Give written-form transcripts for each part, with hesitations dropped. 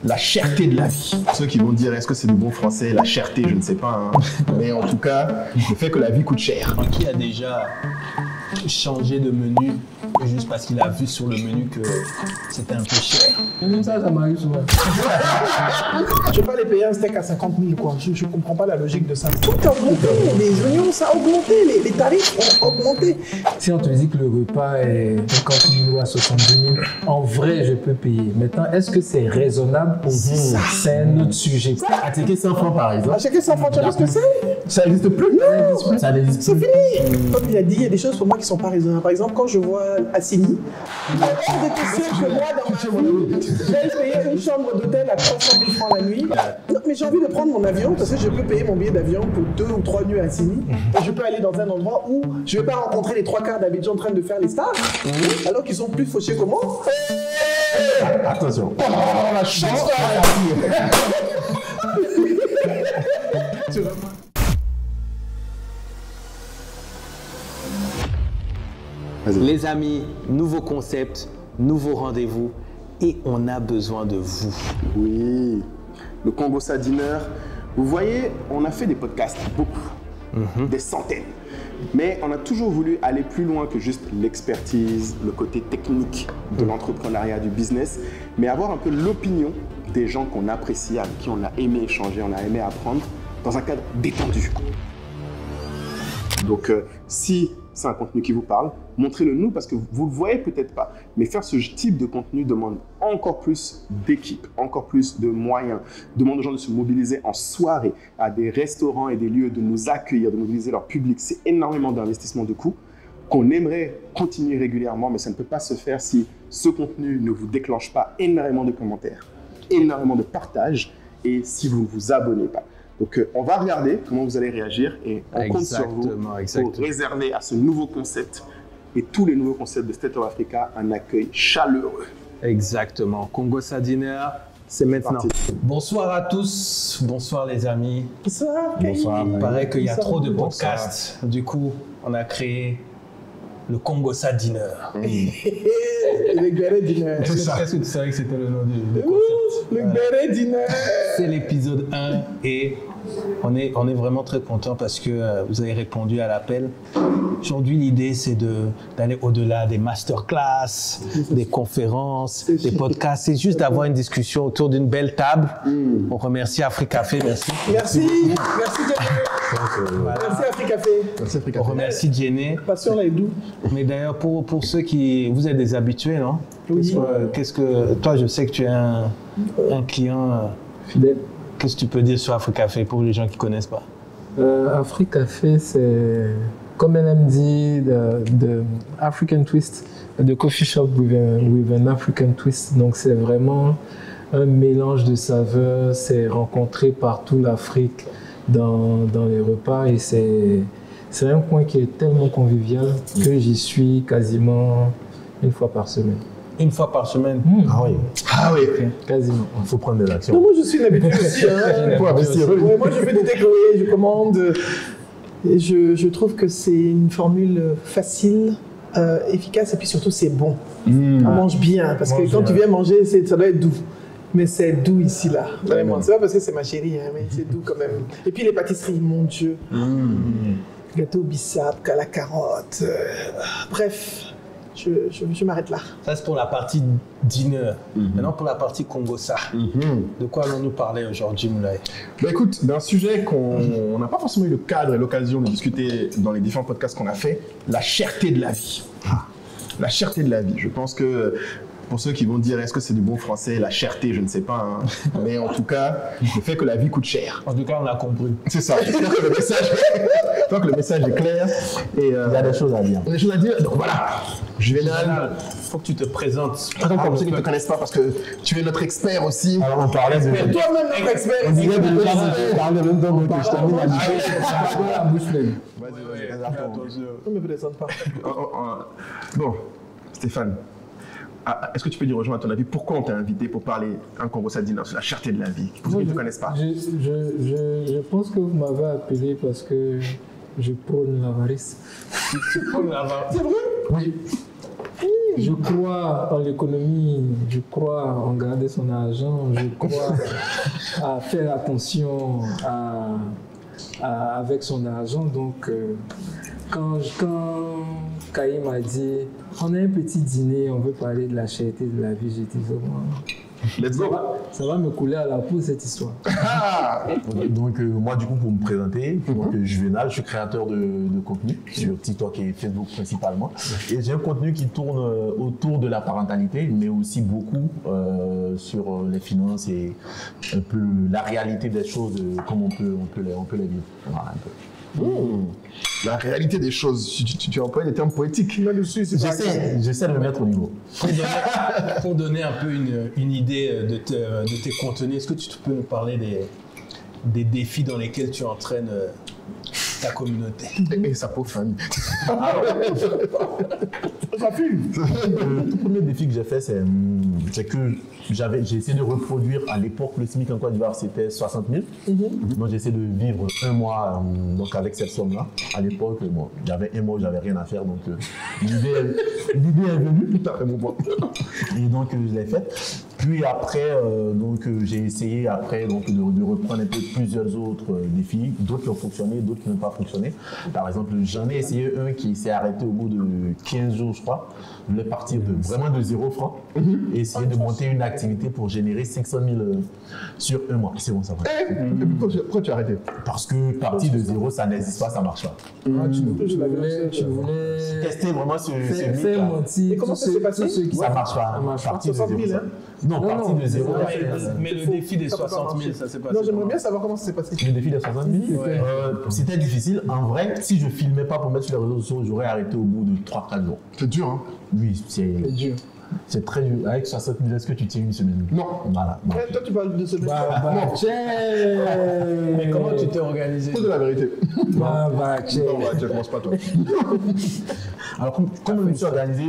la cherté de la vie. Ceux qui vont dire est-ce que c'est du bon français, la cherté, je ne sais pas. Hein. Mais en tout cas, le fait que la vie coûte cher. Qui a déjà changé de menu juste parce qu'il a vu sur le menu que c'était un peu cher? Ça m'arrive souvent. Je vais pas les payer un steak à 50 000 quoi. Je comprends pas la logique de ça. Tout a augmenté, les oignons ça a augmenté, les tarifs ont augmenté. Si on te dit que le repas est 50 000 ou à 70 000, en vrai je peux payer. Maintenant, est-ce que c'est raisonnable? C'est un autre sujet. Attaquer 100 francs par exemple. Acheter 100 francs, tu vois ce que c'est? Ça n'existe plus. Ça n'existe C'est plus. fini. Comme il a dit, il y a des choses pour moi qui sont pas raisonnables. Par exemple, quand je vois Assini, il est hors de question que moi, dans ma vie, j'aille payer une chambre d'hôtel à 300 000 francs la nuit. Non, mais j'ai envie de prendre mon avion parce que je peux payer mon billet d'avion pour 2 ou 3 nuits à Assini. Et je peux aller dans un endroit où je vais pas rencontrer les 3 quarts d'Abidjan en train de faire les stars, alors qu'ils sont plus fauchés que moi. Attention. Oh, la chance. Les amis, nouveau concept, nouveau rendez-vous et on a besoin de vous. Oui, le Congossa Dinner. Vous voyez, on a fait des podcasts, beaucoup, des centaines. Mais on a toujours voulu aller plus loin que juste l'expertise, le côté technique de l'entrepreneuriat, du business, mais avoir un peu l'opinion des gens qu'on apprécie, avec qui on a aimé échanger, on a aimé apprendre, dans un cadre détendu. Donc, si c'est un contenu qui vous parle, montrez-le nous parce que vous ne le voyez peut-être pas. Mais faire ce type de contenu demande encore plus d'équipe, encore plus de moyens, demande aux gens de se mobiliser en soirée, à des restaurants et des lieux, de nous accueillir, de mobiliser leur public. C'est énormément d'investissement de coûts qu'on aimerait continuer régulièrement, mais ça ne peut pas se faire si ce contenu ne vous déclenche pas énormément de commentaires, énormément de partages et si vous ne vous abonnez pas. Donc, on va regarder comment vous allez réagir et on compte sur vous pour réserver à ce nouveau concept et tous les nouveaux concepts de State of Africa un accueil chaleureux. Exactement. Congossa Dinner, c'est maintenant. Bonsoir à tous, bonsoir les amis. Bonsoir. Il paraît qu'il y a trop de podcasts. Du coup, on a créé le Congossa Dinner. Le Béret Dinner. Est-ce que tu savais que c'était le nom du concept? Le Béret Dinner. C'est l'épisode 1 et on est vraiment très content parce que vous avez répondu à l'appel. Aujourd'hui, l'idée, c'est d'aller au-delà des masterclass, des conférences, des podcasts. C'est juste d'avoir une discussion autour d'une belle table. On remercie Africafé, merci. Merci Jenny. Merci Africafé. Merci Africa. On remercie Jenny. Passion là est doux. Mais d'ailleurs, pour ceux qui... Vous êtes des habitués, non? Oui. Qu'est-ce que... Toi, je sais que tu es un client Fidèle. Qu'est-ce que tu peux dire sur Africafé pour les gens qui ne connaissent pas? Africafé, c'est, comme elle aime dire, de African twist, the coffee shop with an African twist. Donc c'est vraiment un mélange de saveurs, c'est rencontré partout l'Afrique dans les repas et c'est un coin qui est tellement convivial que j'y suis quasiment une fois par semaine. Une fois par semaine? Ah oui. Ah oui. Quasiment. Il faut prendre de l'action. Moi, je suis une habitude aussi. Hein. Faut investir. Ouais, moi, je fais du takeaway, je commande. Et je trouve que c'est une formule facile, efficace et puis surtout, c'est bon. On mange bien parce que quand tu viens manger, ça doit être doux. Mais c'est doux ici, là. Vraiment. C'est pas parce que c'est ma chérie, hein, mais c'est doux quand même. Et puis les pâtisseries, mon Dieu. Gâteau bissap, à la carotte. Bref. Je m'arrête là. Ça, c'est pour la partie dîner. Maintenant, pour la partie Congossa. De quoi allons-nous parler aujourd'hui, Moulay? Bah écoute, d'un sujet qu'on n'a pas forcément eu le cadre et l'occasion de discuter dans les différents podcasts qu'on a fait, la cherté de la vie. La cherté de la vie. Je pense que pour ceux qui vont dire est-ce que c'est du bon français, la cherté, je ne sais pas. Hein. Mais en tout cas, le fait que la vie coûte cher. En tout cas, on a compris. C'est ça. J'espère que le message est clair. Et, il y a des choses à dire. Des choses à dire. Donc voilà. Juvénal, il faut que tu te présentes. Pour ceux qui ne te connaissent pas, parce que tu es notre expert aussi. Alors on parlait de... Toi-même, notre expert. On dirait de même temps que je termine la bouche pleine. Ne me présente pas. Bon, Stéphane, est-ce que tu peux dire aux gens, à ton avis, pourquoi on t'a invité pour parler un Congossa Dinner sur la cherté de la vie, pour ceux qui ne te connaissent pas? Je pense que vous m'avez appelé parce que je prône l'avarice. Tu prônes l'avarice? C'est vrai? Oui. Je crois en l'économie, je crois en garder son argent, je crois à faire attention avec son argent. Donc, quand Kaïm m'a dit, on a un petit dîner, on veut parler de la cherté de la vie, j'ai dit, Let's go. Ça va me couler à la peau cette histoire. Donc moi du coup pour me présenter, donc, Juvenal, je suis créateur de contenu sur TikTok et Facebook principalement. Et j'ai un contenu qui tourne autour de la parentalité, mais aussi beaucoup sur les finances et un peu la réalité des choses, comme on peut les vivre. Voilà, un peu. La réalité des choses, tu emploies des termes poétiques là-dessus. J'essaie de le mettre au niveau. Pour donner un peu une idée de tes contenus, est-ce que tu peux nous parler des défis dans lesquels tu entraînes ta communauté? Et sa pauvre famille. Le tout premier défi que j'ai fait, c'est que j'ai essayé de reproduire à l'époque le SMIC en Côte d'Ivoire, c'était 60 000. Donc j'ai essayé de vivre un mois donc avec cette somme-là. À l'époque, bon, il y avait un mois où j'avais rien à faire, donc l'idée est venue. Et donc je l'ai faite. Puis après, j'ai essayé après donc, de reprendre un peu plusieurs autres défis, d'autres qui ont fonctionné, d'autres qui n'ont pas fonctionné. Par exemple, j'en ai essayé un qui s'est arrêté au bout de 15 jours, je crois. Je voulais partir vraiment de 0 francs et essayer de monter une activité pour générer 500 000 sur un mois. C'est bon, ça va. Pourquoi tu as arrêté? Parce que partir de 0, ça n'existe pas, ça ne marche pas. Tu voulais tester vraiment ce faire mentir. Et comment ça s'est passé? Ça ne marche pas. Partir de 0. Non, partir de 0. Mais le défi des 60 000, ça s'est passé. Non, j'aimerais bien savoir comment ça s'est passé. Le défi des 60 000, c'était difficile. En vrai, si je ne filmais pas pour mettre sur les réseaux sociaux, j'aurais arrêté au bout de 3-4 jours. C'est dur, hein? Oui, C'est dur. c'est très dur. Avec 60 000, est-ce que tu tiens une semaine? Non. Voilà. Non. Toi, tu parles de semaine. Mais comment tu t'es organisé? Faut de la vérité. Non, tu commences pas toi. Alors, comme je me suis organisé,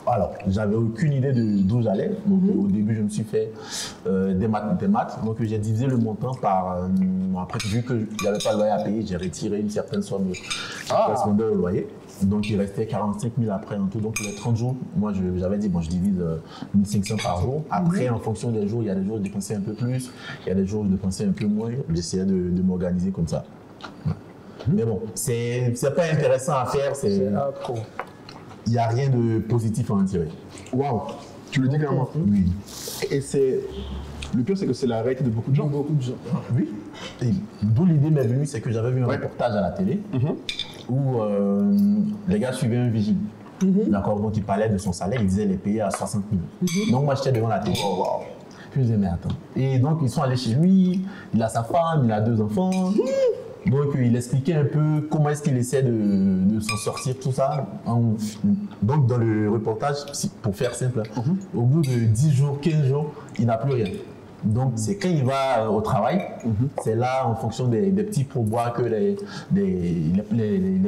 alors, j'avais aucune idée d'où j'allais. Donc, au début, je me suis fait des maths. Donc, j'ai divisé le montant par. Après, vu qu'il n'y avait pas de loyer à payer, j'ai retiré une certaine somme qui correspondait au loyer. Donc, il restait 45 000 après en tout. Donc, les 30 jours, moi, j'avais dit, bon, je divise 1 500 par jour. Après, en fonction des jours, il y a des jours où je dépensais un peu plus, il y a des jours où je dépensais un peu moins. J'essayais de m'organiser comme ça. Ouais. Mais bon, c'est pas intéressant à faire. Il n'y a rien de positif à en tirer. Waouh, tu le dis clairement. Oui. Et le pire, c'est que c'est la réalité de beaucoup de gens. Oui. Et d'où l'idée m'est venue, c'est que j'avais vu un reportage à la télé où les gars suivaient un vigile. D'accord, donc il parlait de son salaire, il disait les payer à 60 000. Donc moi j'étais devant la télé. Puis je disais, mais attends. Et donc ils sont allés chez lui, il a sa femme, il a 2 enfants. Donc il expliquait un peu comment est-ce qu'il essaie de s'en sortir, tout ça. Donc dans le reportage, pour faire simple, au bout de 10 jours, 15 jours, il n'a plus rien. Donc c'est quand il va au travail, c'est là en fonction des petits pourboires que les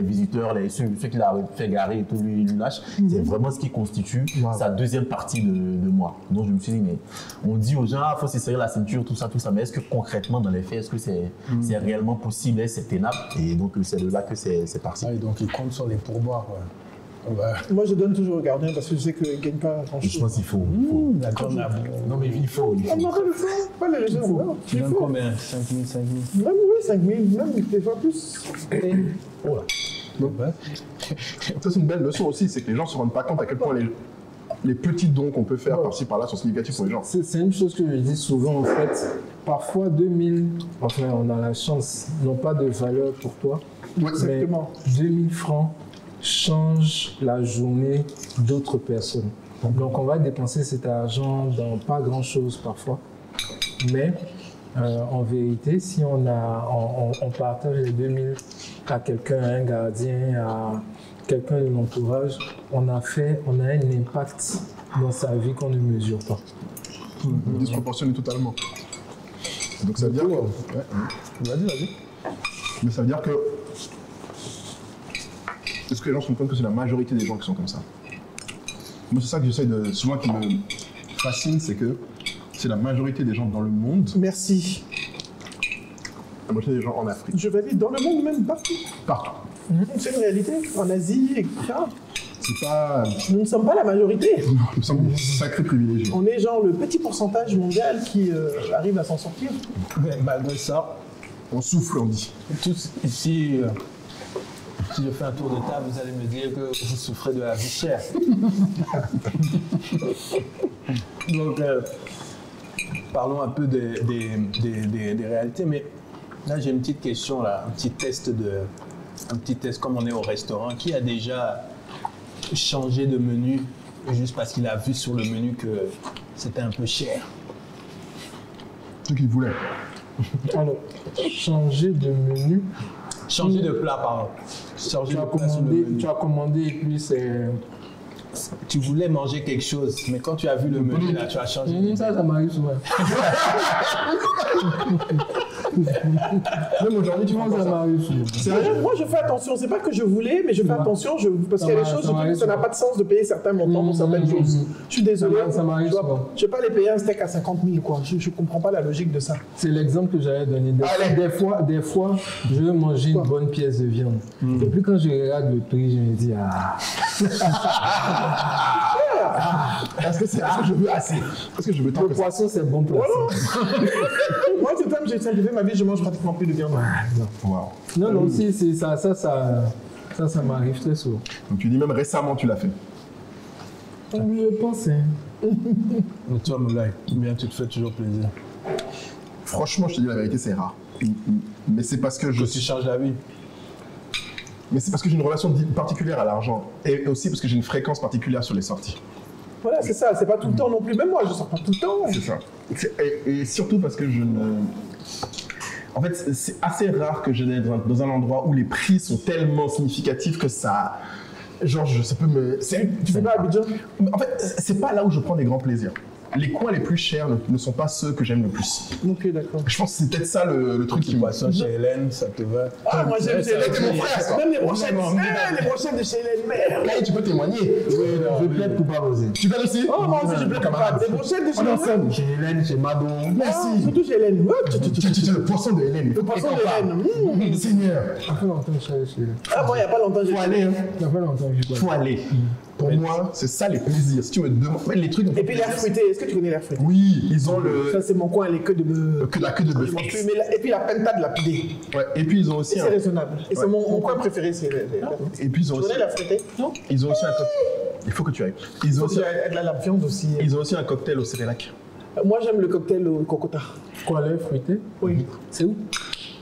visiteurs, ceux qu'il a fait garer et tout lui lâchent. C'est vraiment ce qui constitue sa deuxième partie de mois. Donc je me suis dit, mais on dit aux gens, il faut se serrer la ceinture, tout ça, mais est-ce que concrètement dans les faits, est-ce que c'est réellement possible, c'est tenable? Et donc c'est de là que c'est parti. Ah, et donc il compte sur les pourboires. Moi, je donne toujours au gardien parce que je sais qu'il ne gagne pas grand-chose. Je pense qu'il faut. Non, mais il faut. On n'aurait le fond, pas les régions. Tu donnes combien? 5 000, 5 000? Même oui, 5 000, même des fois plus. Oh là. Ça, c'est une belle leçon aussi, c'est que les gens ne se rendent pas compte à quel point les petits dons qu'on peut faire par-ci par-là sont significatifs pour les gens. C'est une chose que je dis souvent en fait. Parfois 2000, enfin on a la chance, n'ont pas de valeur pour toi. Exactement. Mais 2000 francs change la journée d'autres personnes. Donc on va dépenser cet argent dans pas grand-chose parfois, mais en vérité, si on partage les 2000 à quelqu'un, à un gardien, à quelqu'un de l'entourage, on a un impact dans sa vie qu'on ne mesure pas. Disproportionné totalement. Donc ça veut dire que... Vas-y. Mais ça veut dire que... Est-ce que les gens se rendent compte que c'est la majorité des gens qui sont comme ça? Moi, c'est ça que j'essaie de... Souvent, qui me fascine, c'est que c'est la majorité des gens dans le monde. Merci. La majorité des gens en Afrique. Je valide dans le monde, même partout. Partout. C'est une réalité. En Asie, etc. C'est pas... Nous ne sommes pas la majorité. Nous sommes des sacrés privilégiés. On est genre le petit pourcentage mondial qui arrive à s'en sortir. Mais malgré ça, On souffle, on dit. tous ici, si je fais un tour de table, vous allez me dire que vous souffrez de la vie chère. Donc, parlons un peu des réalités. Mais là, j'ai une petite question, là, un petit test comme on est au restaurant. Qui a déjà changé de menu juste parce qu'il a vu sur le menu que c'était un peu cher? Ceux qui voulaient. Alors, changer de menu. Changer de plat, pardon. Changer de plat sur le menu. Tu as commandé et puis c'est... Tu voulais manger quelque chose, mais quand tu as vu le menu, là, tu as changé. Ça m'arrive souvent. Même aujourd'hui, tu vois Ça ça. m'arrive souvent. Sérieux? Moi, je fais attention. C'est pas que je voulais, mais je fais attention parce qu'il y a des choses, je trouve que ça n'a pas de sens de payer certains montants pour certaines choses. Je suis désolé. Ça m'arrive Je souvent. ne vais pas les payer un steak à 50 000, quoi. Je ne comprends pas la logique de ça. C'est l'exemple que j'avais donné. Des fois, je veux manger une bonne pièce de viande. Et puis quand je regarde le prix, je me dis, Est-ce que je veux assez? Est-ce que je veux tant le que ça? poisson, c'est bon pour la santé. Moi, c'est comme j'ai simplifié ma vie, je mange pratiquement plus de viande. Wow. Non, si, c'est ça m'arrive très souvent. Donc tu dis même récemment, tu l'as fait. Je pense, Mais toi, Moulay, bien tu te fais toujours plaisir. Franchement, je te dis la vérité, c'est rare. Mais c'est parce que Que tu changes la vie. Mais c'est parce que j'ai une relation particulière à l'argent. Et aussi parce que j'ai une fréquence particulière sur les sorties. Voilà, c'est ça. C'est pas tout le temps non plus. Même moi, je sors pas tout le temps. C'est ça. Et surtout parce que je ne... En fait, c'est assez rare que je n'aille dans un endroit où les prix sont tellement significatifs que ça... Genre, ça peut me... Tu fais pas Abidjan? En fait, c'est pas là où je prends des grands plaisirs. Les coins les plus chers ne sont pas ceux que j'aime le plus. Ok, d'accord. Je pense que c'est peut-être ça le truc qui me... Poisson chez Hélène, ça te va. Ah, moi j'aime chez Hélène, mon frère. Même les brochettes. Vraiment. Les brochettes de chez Hélène, merde. Hey, tu peux témoigner. Je plaide coupable aussi. Tu plaîdes aussi? Oh, moi aussi, je plaide coupable. Les brochettes de chez On est Hélène. ensemble. Chez Hélène, chez Madon. Merci. Surtout chez Hélène. Tu le poisson de Hélène. Le poisson de Hélène. Seigneur. Ça fait longtemps que je suis allé chez eux. Ah, moi, il n'y a pas longtemps, j'ai Faut aller, hein. Ça fait longtemps que je suis Faut aller. Pour moi, c'est ça les plaisirs. Si tu me demandes, les trucs. Et puis l'air fruité, est-ce que tu connais l'air fruité? Oui, ils ont le Ça, c'est mon coin, les queues de bœuf. la queue de bœuf. Je mange plus, mais et puis la pentade lapidée. Ouais. Et puis ils ont aussi C'est raisonnable. Et c'est mon coin préféré, c'est Et puis ils ont Tu aussi. connais l'air fruité? Non. Ils ont aussi un cocktail. Il faut que tu ailles. Ils ont aussi. De la viande aussi. Ils ont aussi un cocktail au cérélac. Moi, j'aime le cocktail au cocota. Quoi, l'air fruité? Oui. C'est où?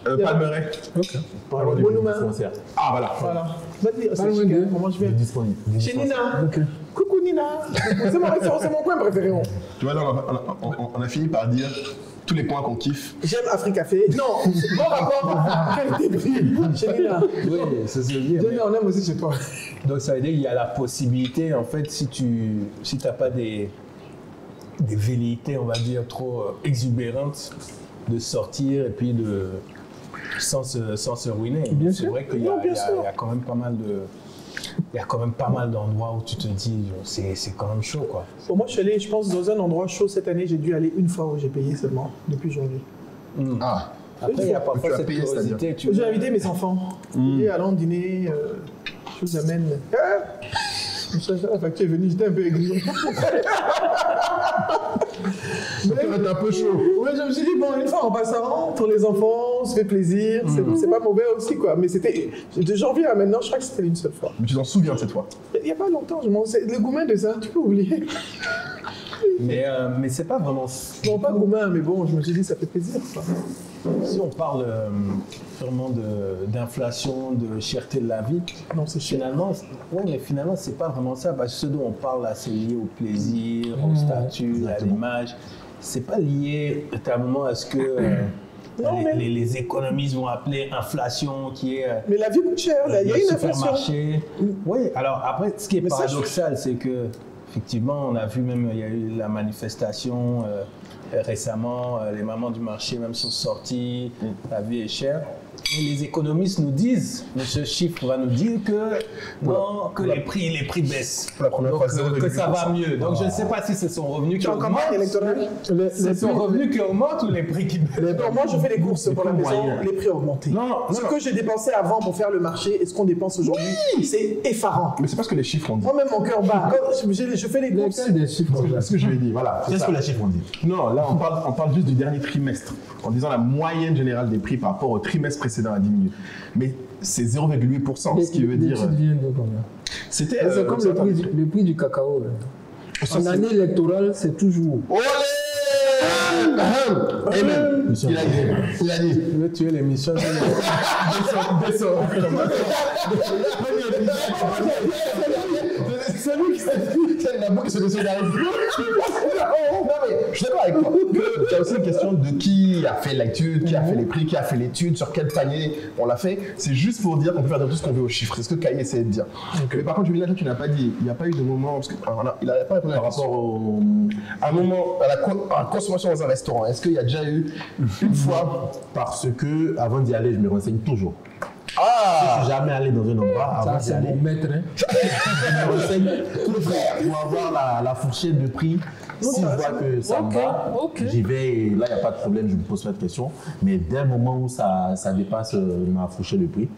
Palmeret. Ok. Bonhomme. Ah voilà. Voilà. Vas-y, Pas c'est loin chicken. de- Comment je vais? Disponible. Chez Nina. Ok. Coucou Nina. C'est mon restaurant, c'est mon coin préféré. Tu vois là, on a fini par dire tous les points qu'on kiffe. J'aime Africafé. Non, bon rapport. Qualité-prix. Chez Nina. Oui, c'est ce que je veux dire. Nina, on aime aussi chez toi. Donc ça veut dire qu'il y a la possibilité, en fait, si t'as pas des velléités, on va dire, trop exubérantes, de sortir et puis sans se ruiner. Bien C'est sûr. vrai qu'il y, Non, bien a sûr. quand même pas mal de... Il y a quand même pas mal d'endroits où tu te dis, c'est quand même chaud, quoi. Bon, moi, je suis allé, je pense, dans un endroit chaud cette année. J'ai dû aller une fois où j'ai payé seulement, depuis janvier. Ah. Après, il y a Tu parfois as cette payé, curiosité. J'ai invité mes enfants. Et allons dîner, je vous amène. La facture est venue, j'étais un peu aigri. T'es un peu chaud. Ouais, je me suis dit, bon, une fois en passant, pour les enfants, on se fait plaisir, c'est pas mauvais aussi, quoi. Mais c'était de janvier à maintenant, je crois que c'était une seule fois. Mais tu t'en souviens de cette fois. Il n'y a pas longtemps, c'est le gourmet de ça, tu peux oublier. Mais c'est pas vraiment... Bon, pas gourmet, mais bon, je me suis dit, ça fait plaisir, quoi. Si on parle vraiment d'inflation, de cherté de la vie, Non, c'est cher. finalement, c'est pas vraiment ça. Parce que ce dont on parle là, c'est lié au plaisir, au statut, à l'image. C'est pas lié totalement à ce que Non, mais- les économistes vont appeler inflation, qui est Mais la vie coûte cher, là, il y a le une inflation. supermarché. Oui, alors après, ce qui est Mais ça, paradoxal, c'est que effectivement, on a vu même, il y a eu la manifestation récemment, les mamans du marché même sont sorties, la vie est chère. Et les économistes nous disent, ce chiffre va nous dire que non, que les prix baissent. Pour la première fois, Donc, que ça va mieux. Donc je ne sais pas si c'est son revenu qui Tu as en augmente. campagne électorale C'est son revenu qui augmente ou les prix qui baissent? Non, moi je fais les courses pour la maison, moyens. les prix ont augmenté. Non, Ce que j'ai dépensé avant pour faire le marché et ce qu'on dépense aujourd'hui, c'est effarant. Mais c'est parce que les chiffres ont dit. Moi-même, mon cœur bat. Quand je fais les courses. Lesquels des chiffres C'est ce que je lui ai dit, voilà. c'est Qu'est-ce ça. que les chiffres ont dit? Non, là, on parle juste du dernier trimestre, en disant la moyenne générale des prix par rapport au trimestre précédent a diminué. Mais c'est 0,8%, ce qui veut dire. L'étude vient de combien? C'était. C'est comme le prix du cacao. En année électorale, c'est toujours. Olé! Amen. Il a dit. Je veux tuer l'émission. C'est lui qui s'est dit qu'il a beaucoup de solidarité. Non, mais je suis d'accord avec toi. Il y a aussi une question de qui a fait l'étude, qui a fait les prix, qui a fait l'étude, sur quel panier on l'a fait. C'est juste pour dire qu'on peut faire de tout ce qu'on veut aux chiffres. C'est ce que Kaye essayait de dire. Mais par contre, Julien, tu n'as pas dit. Il n'y a pas eu de moment. Parce que, il n'a pas répondu à la question. Par rapport au. À un moment, à la consommation dans un restaurant, est-ce qu'il y a déjà eu une fois. Parce que, avant d'y aller, je me renseigne toujours. Je Ah! suis jamais allé dans un endroit avant Ça, d'y c'est aller. mon maître. Hein. Je me renseigne toujours pour avoir la fourchette de prix. Si je vois que ça me va, j'y vais et là, il n'y a pas de problème, je ne me pose pas de questions. Mais dès le moment où ça dépasse ma fourchette de prix,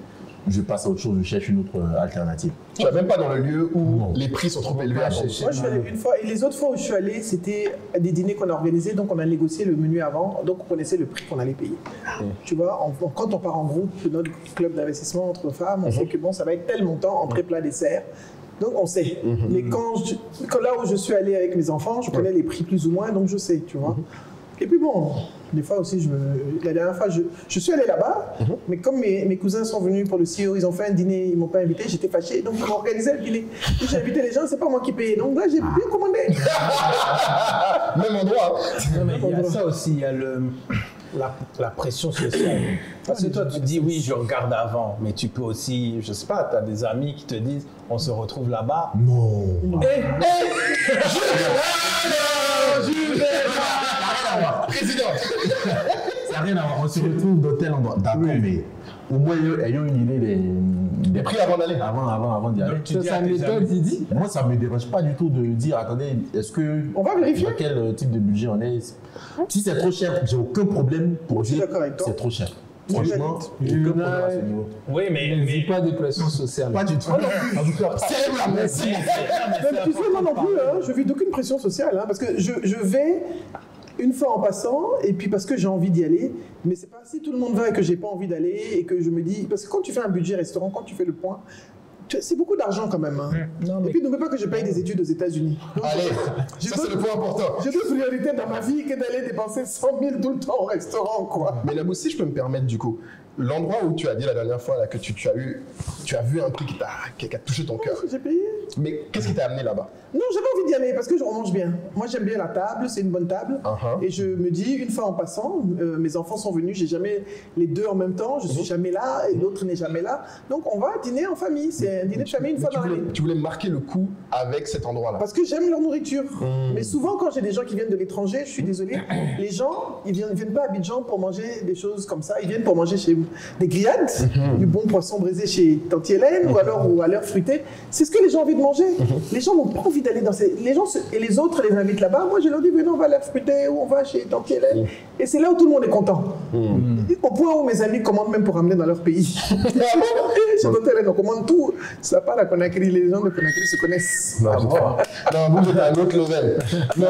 je passe à autre chose, je cherche une autre alternative. Tu vas même pas dans le lieu où Non. les prix sont trop élevés à chercher. Moi, je suis allé une fois, et les autres fois où je suis allé, c'était des dîners qu'on a organisés, donc on a négocié le menu avant, donc on connaissait le prix qu'on allait payer. Tu vois, quand on part en groupe, notre club d'investissement entre femmes, on sait que bon, ça va être tel montant, entrée, plat, dessert. Donc on sait. Mais quand là où je suis allé avec mes enfants, je connais les prix plus ou moins, donc je sais, tu vois. Et puis bon, des fois aussi, la dernière fois, je suis allé là-bas, mais comme mes cousins sont venus pour le CEO, ils ont fait un dîner, ils ne m'ont pas invité, j'étais fâché, donc ils m'ont organisé le dîner. Et j'ai invité les gens, c'est pas moi qui payais, donc là j'ai bien commandé. Même endroit. Non, mais il y a ça aussi, il y a la pression sociale. Parce que toi, tu dis oui, je regarde avant, mais tu peux aussi, je sais pas, tu as des amis qui te disent on se retrouve là-bas. Non. Président. Ça n'a rien à voir. On se retrouve dans tel endroit. D'accord, mais au moins, ayons une idée des prix avant d'aller. Avant d'y aller. Donc, tu C'est dis sa à tes méthode, amis, il dit. Moi, ça ne me dérange pas du tout de dire attendez, est-ce que. On va vérifier. Dans quel type de budget on est? Si c'est trop cher, j'ai aucun problème pour suis dire d'accord avec toi. c'est trop cher. Moi, Franchement, je j'ai aucun valide. problème à ce niveau. oui, Il ne vit pas de pression sociale. Pas du tout. C'est la merci. Même tu sais, moi non plus, hein, je vis d'aucune pression sociale, hein, parce que je vais une fois en passant, et puis parce que j'ai envie d'y aller, mais c'est pas si tout le monde va et que j'ai pas envie d'aller, et que je me dis, parce que quand tu fais un budget restaurant, quand tu fais le point, c'est beaucoup d'argent quand même. Hein. Et puis n'oublie pas que je paye des études aux États-Unis. Donc, Allez, j'ai ça c'est le point important. J'ai d'autres priorités dans ma vie que d'aller dépenser 100 000 tout le temps au restaurant, quoi. Mais là aussi, je peux me permettre du coup, l'endroit où tu as dit la dernière fois là, que tu as vu un prix qui a touché ton cœur. J'ai payé. Mais qu'est-ce qui t'a amené là-bas? Non, j'avais envie d'y aller parce que on mange bien. Moi, j'aime bien la table, c'est une bonne table. Uh-huh. Et je me dis, une fois en passant, mes enfants sont venus, j'ai jamais les deux en même temps, je suis jamais là et l'autre n'est jamais là. Donc, on va dîner en famille. C'est un dîner de famille une fois dans l'année. Tu voulais marquer le coup avec cet endroit-là. Parce que j'aime leur nourriture. Mais souvent, quand j'ai des gens qui viennent de l'étranger, je suis désolé, les gens, ils viennent pas à Abidjan pour manger des choses comme ça. Ils viennent pour manger chez des grillades, du bon poisson braisé chez Tante Hélène ou à l'heure fruitée. C'est ce que les gens ont envie de manger. Les gens n'ont pas envie d'aller dans ces... Et les autres les invitent là-bas. Moi, je leur dis, venez, on va à l'heure fruitée ou on va chez Tante Hélène. Et c'est là où tout le monde est content. Au point où mes amis commandent même pour ramener dans leur pays. Chez Tante Hélène, on commande tout. Ça part à Conakry. Les gens de Conakry se connaissent. Non, vous êtes à un autre level. Non,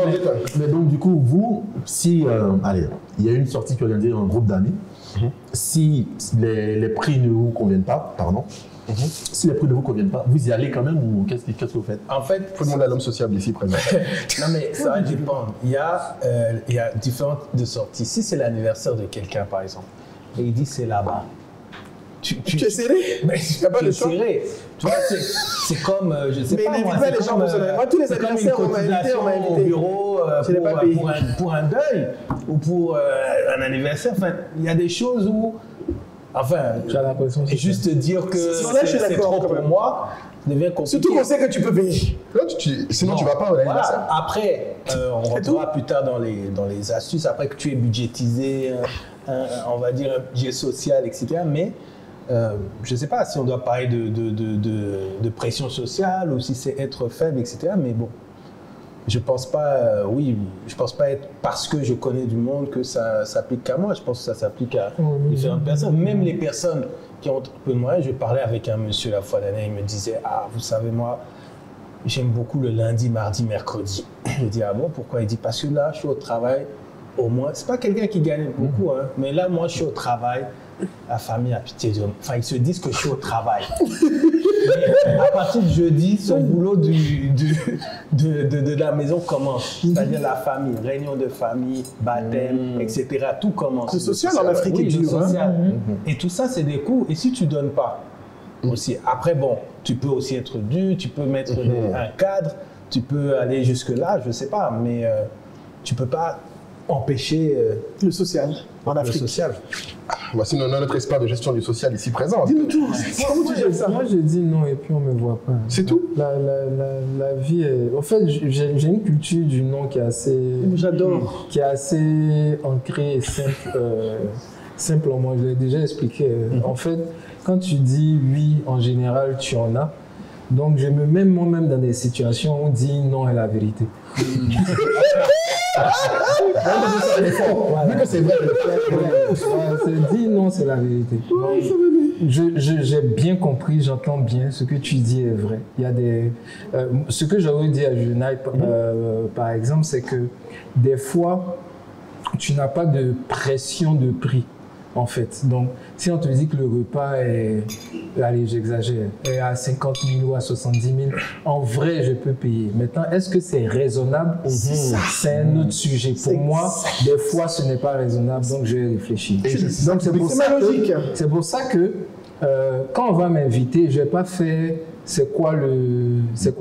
Mais donc, du coup, vous, si, allez, il y a une sortie qui est organisée dans un groupe d'amis, si les prix ne vous conviennent pas, pardon, si les prix ne vous conviennent pas, vous y allez quand même ou qu'est-ce que vous faites? En fait, il faut demander à l'homme sociable ici présent. non mais ça va dépendre. Il y a différentes de sorties. Si c'est l'anniversaire de quelqu'un, par exemple, et il dit c'est là-bas. Tu es serré? Mais Il n'y a pas de choix. serré. Tu vois, c'est comme, je sais Mais pas moi, n'invite pas c'est les gens comme, pour se- moi, tous les c'est comme anniversaires, une on m'a invité, cotisation on m'a invité. au bureau Je n'ai pas payé. pour un deuil ou pour un anniversaire. Enfin, il y a des choses où Enfin, J'ai l'impression que et juste dire que là, je suis c'est d'accord, trop quand pour même. moi, devient compliqué. Surtout qu'on sait que tu peux payer. Là, sinon, tu vas pas à l'anniversaire. Voilà. Après, on rentrera plus tard dans les astuces, après que tu aies budgétisé, on va dire, un budget social, etc. Mais je ne sais pas si on doit parler de pression sociale ou si c'est être faible, etc. Mais bon, je ne pense pas, je pense pas être parce que je connais du monde que ça s'applique qu'à moi. Je pense que ça s'applique à différentes personnes. Même les personnes qui ont un peu de moyens. Je parlais avec un monsieur la fois dernière, il me disait « Ah, vous savez, moi, j'aime beaucoup le lundi, mardi, mercredi. » Je dis « Ah bon, pourquoi ?» Il dit « Parce que là, je suis au travail, au moins, c'est pas quelqu'un qui gagne beaucoup, hein, mais là, moi, je suis au travail, la famille a pitié de moi. Enfin, ils se disent que je suis au travail. Mais à partir de jeudi, son boulot de la maison commence. C'est-à-dire la famille, réunion de famille, baptême, etc. Tout commence. Le social en Afrique est dur. Le social. Et tout ça, c'est des coûts. Et si tu ne donnes pas aussi, après, bon, tu peux aussi être dur, tu peux mettre un cadre, tu peux aller jusque-là, je ne sais pas, mais tu ne peux pas empêcher le social en Afrique. Le social. Voici notre expert de gestion du social ici présent. Dis-nous tout. Comment tu gères ça? Moi, je dis non et puis on me voit pas. C'est tout? La vie est... En fait, j'ai une culture du non qui est assez... J'adore. Qui est assez ancrée et simple. Simple en moi, je l'ai déjà expliqué. En fait, quand tu dis oui, en général, tu en as. Donc, je me mets moi-même dans des situations où on dit non est la vérité. Vu que c'est vrai, c'est dit non, c'est la vérité. J'ai bien compris, j'entends bien, ce que tu dis est vrai. Il y a des, ce que j'aurais dit à Junai, par exemple, c'est que des fois, tu n'as pas de pression de prix. En fait, donc si on te dit que le repas est, allez j'exagère, est à 50 000 ou à 70 000, en vrai je peux payer. Maintenant, est-ce que c'est raisonnable? C'est un autre sujet. Pour moi, des fois ce n'est pas raisonnable, donc je vais réfléchir. Donc c'est pour ça que quand on va m'inviter, je vais pas faire c'est quoi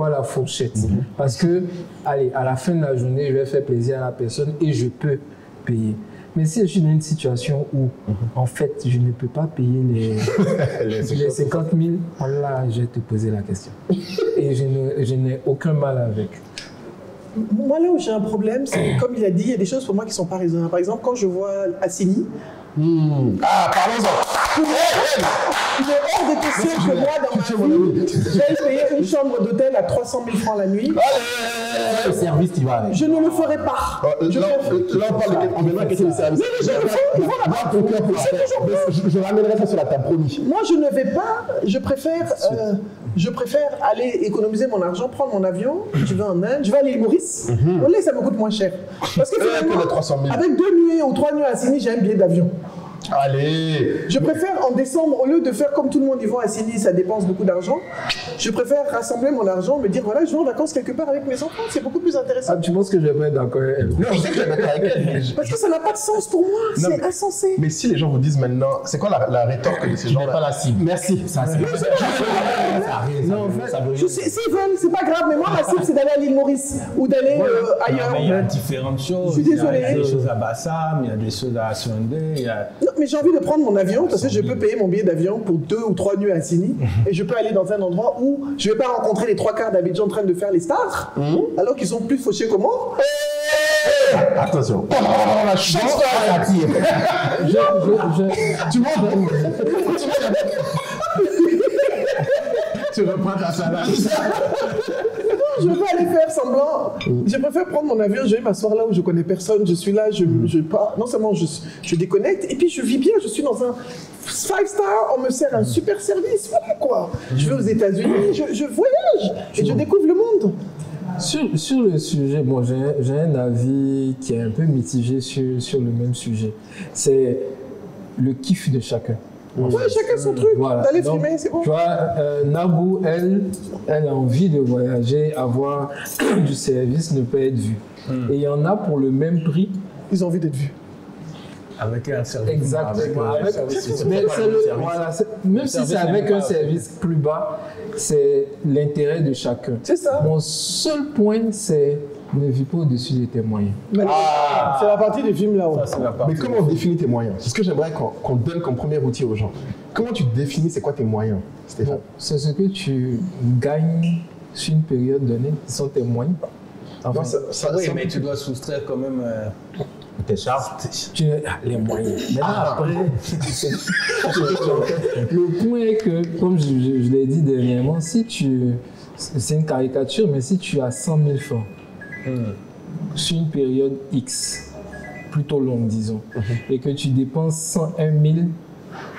la fourchette. Parce que, allez, à la fin de la journée, je vais faire plaisir à la personne et je peux payer. Mais si je suis dans une situation où, en fait, je ne peux pas payer les 50 000, voilà, je vais te poser la question. Et je n'ai aucun mal avec. Moi, là où j'ai un problème, c'est comme il a dit, il y a des choses pour moi qui ne sont pas raisonnables. Par exemple, quand je vois Assini, Ah, parlons-en. il est hors de question que moi, dans ma vie, j'aille payer une chambre d'hôtel à 300 000 francs la nuit. Le service qui va avec. Je ne le ferai pas. Là, on parle de maintenant qu'est-ce que le service. Mais je le fais, il faut la Je ramènerai ça sur la table, promis. Moi, je ne vais pas, je préfère aller économiser mon argent, prendre mon avion, je vais en Inde, je vais à l'île Maurice. Au lait, ça me coûte moins cher. Parce que finalement, les 300 000. avec 2 nuits ou 3 nuits à Sydney, j'ai un billet d'avion. Allez. Je préfère en décembre, au lieu de faire comme tout le monde, ils vont à Sydney, ça dépense beaucoup d'argent. Je préfère rassembler mon argent, me dire voilà, je vais en vacances quelque part avec mes enfants, c'est beaucoup plus intéressant. Ah, tu penses que je vais pas être d'accord avec elle? Non, je sais que je vais d'accord avec elle. Parce que ça n'a pas de sens pour moi, c'est insensé. Mais si les gens vous disent maintenant, c'est quoi la rétorque de ces gens-là? Pas la cible. Merci. Ça, c'est Non, en fait, S'ils veulent, c'est pas grave, mais moi, ma cible, c'est d'aller à l'île Maurice ou d'aller ailleurs. Il y a différentes choses. Je suis désolé. Il y a des choses à Bassam, il y a des choses à Sunday. Non, mais j'ai envie de prendre mon avion parce que je peux payer mon billet d'avion pour 2 ou 3 nuits à Sydney et je peux aller dans un endroit où je ne vais pas rencontrer les 3/4 d'Abidjan en train de faire les stars alors qu'ils sont plus fauchés que moi. Attention. La chance à tu Tu reprends ta salade. Je veux pas aller faire semblant. Je préfère prendre mon avion, je vais m'asseoir là où je connais personne, je suis là, je pars. Non seulement je déconnecte, et puis je vis bien, je suis dans un 5-star, on me sert un super service, voilà quoi. Je vais aux États-Unis, je voyage et je découvre le monde. Sur le sujet, bon, j'ai un avis qui est un peu mitigé sur le même sujet. C'est le kiff de chacun. Ouais, chacun son truc. Voilà. D'aller Donc, frimer, c'est bon. Tu vois, Nabou, elle a envie de voyager, avoir du service, ne pas être vue. Et il y en a pour le même prix. Ils ont envie d'être vus. Avec un service. Exactement. Avec un service. Mais même si c'est avec un service plus bas, c'est l'intérêt de chacun. C'est ça. Mon seul point, c'est Ne vis pas au-dessus de tes moyens. C'est la partie du film là-haut. Ça, c'est la partie. Mais comment on définit tes moyens? C'est ce que j'aimerais qu'on donne comme premier outil aux gens. Comment tu définis c'est quoi tes moyens, Stéphane? Bon, c'est ce que tu gagnes sur une période donnée, ce sont tes moyens. Enfin, Oui, mais tu dois soustraire quand même tes charges. Les moyens. Maintenant, après, le point est que, comme je l'ai dit dernièrement, si tu. C'est une caricature, mais si tu as 100 000 francs sur une période X, plutôt longue, disons, et que tu dépenses 101 000,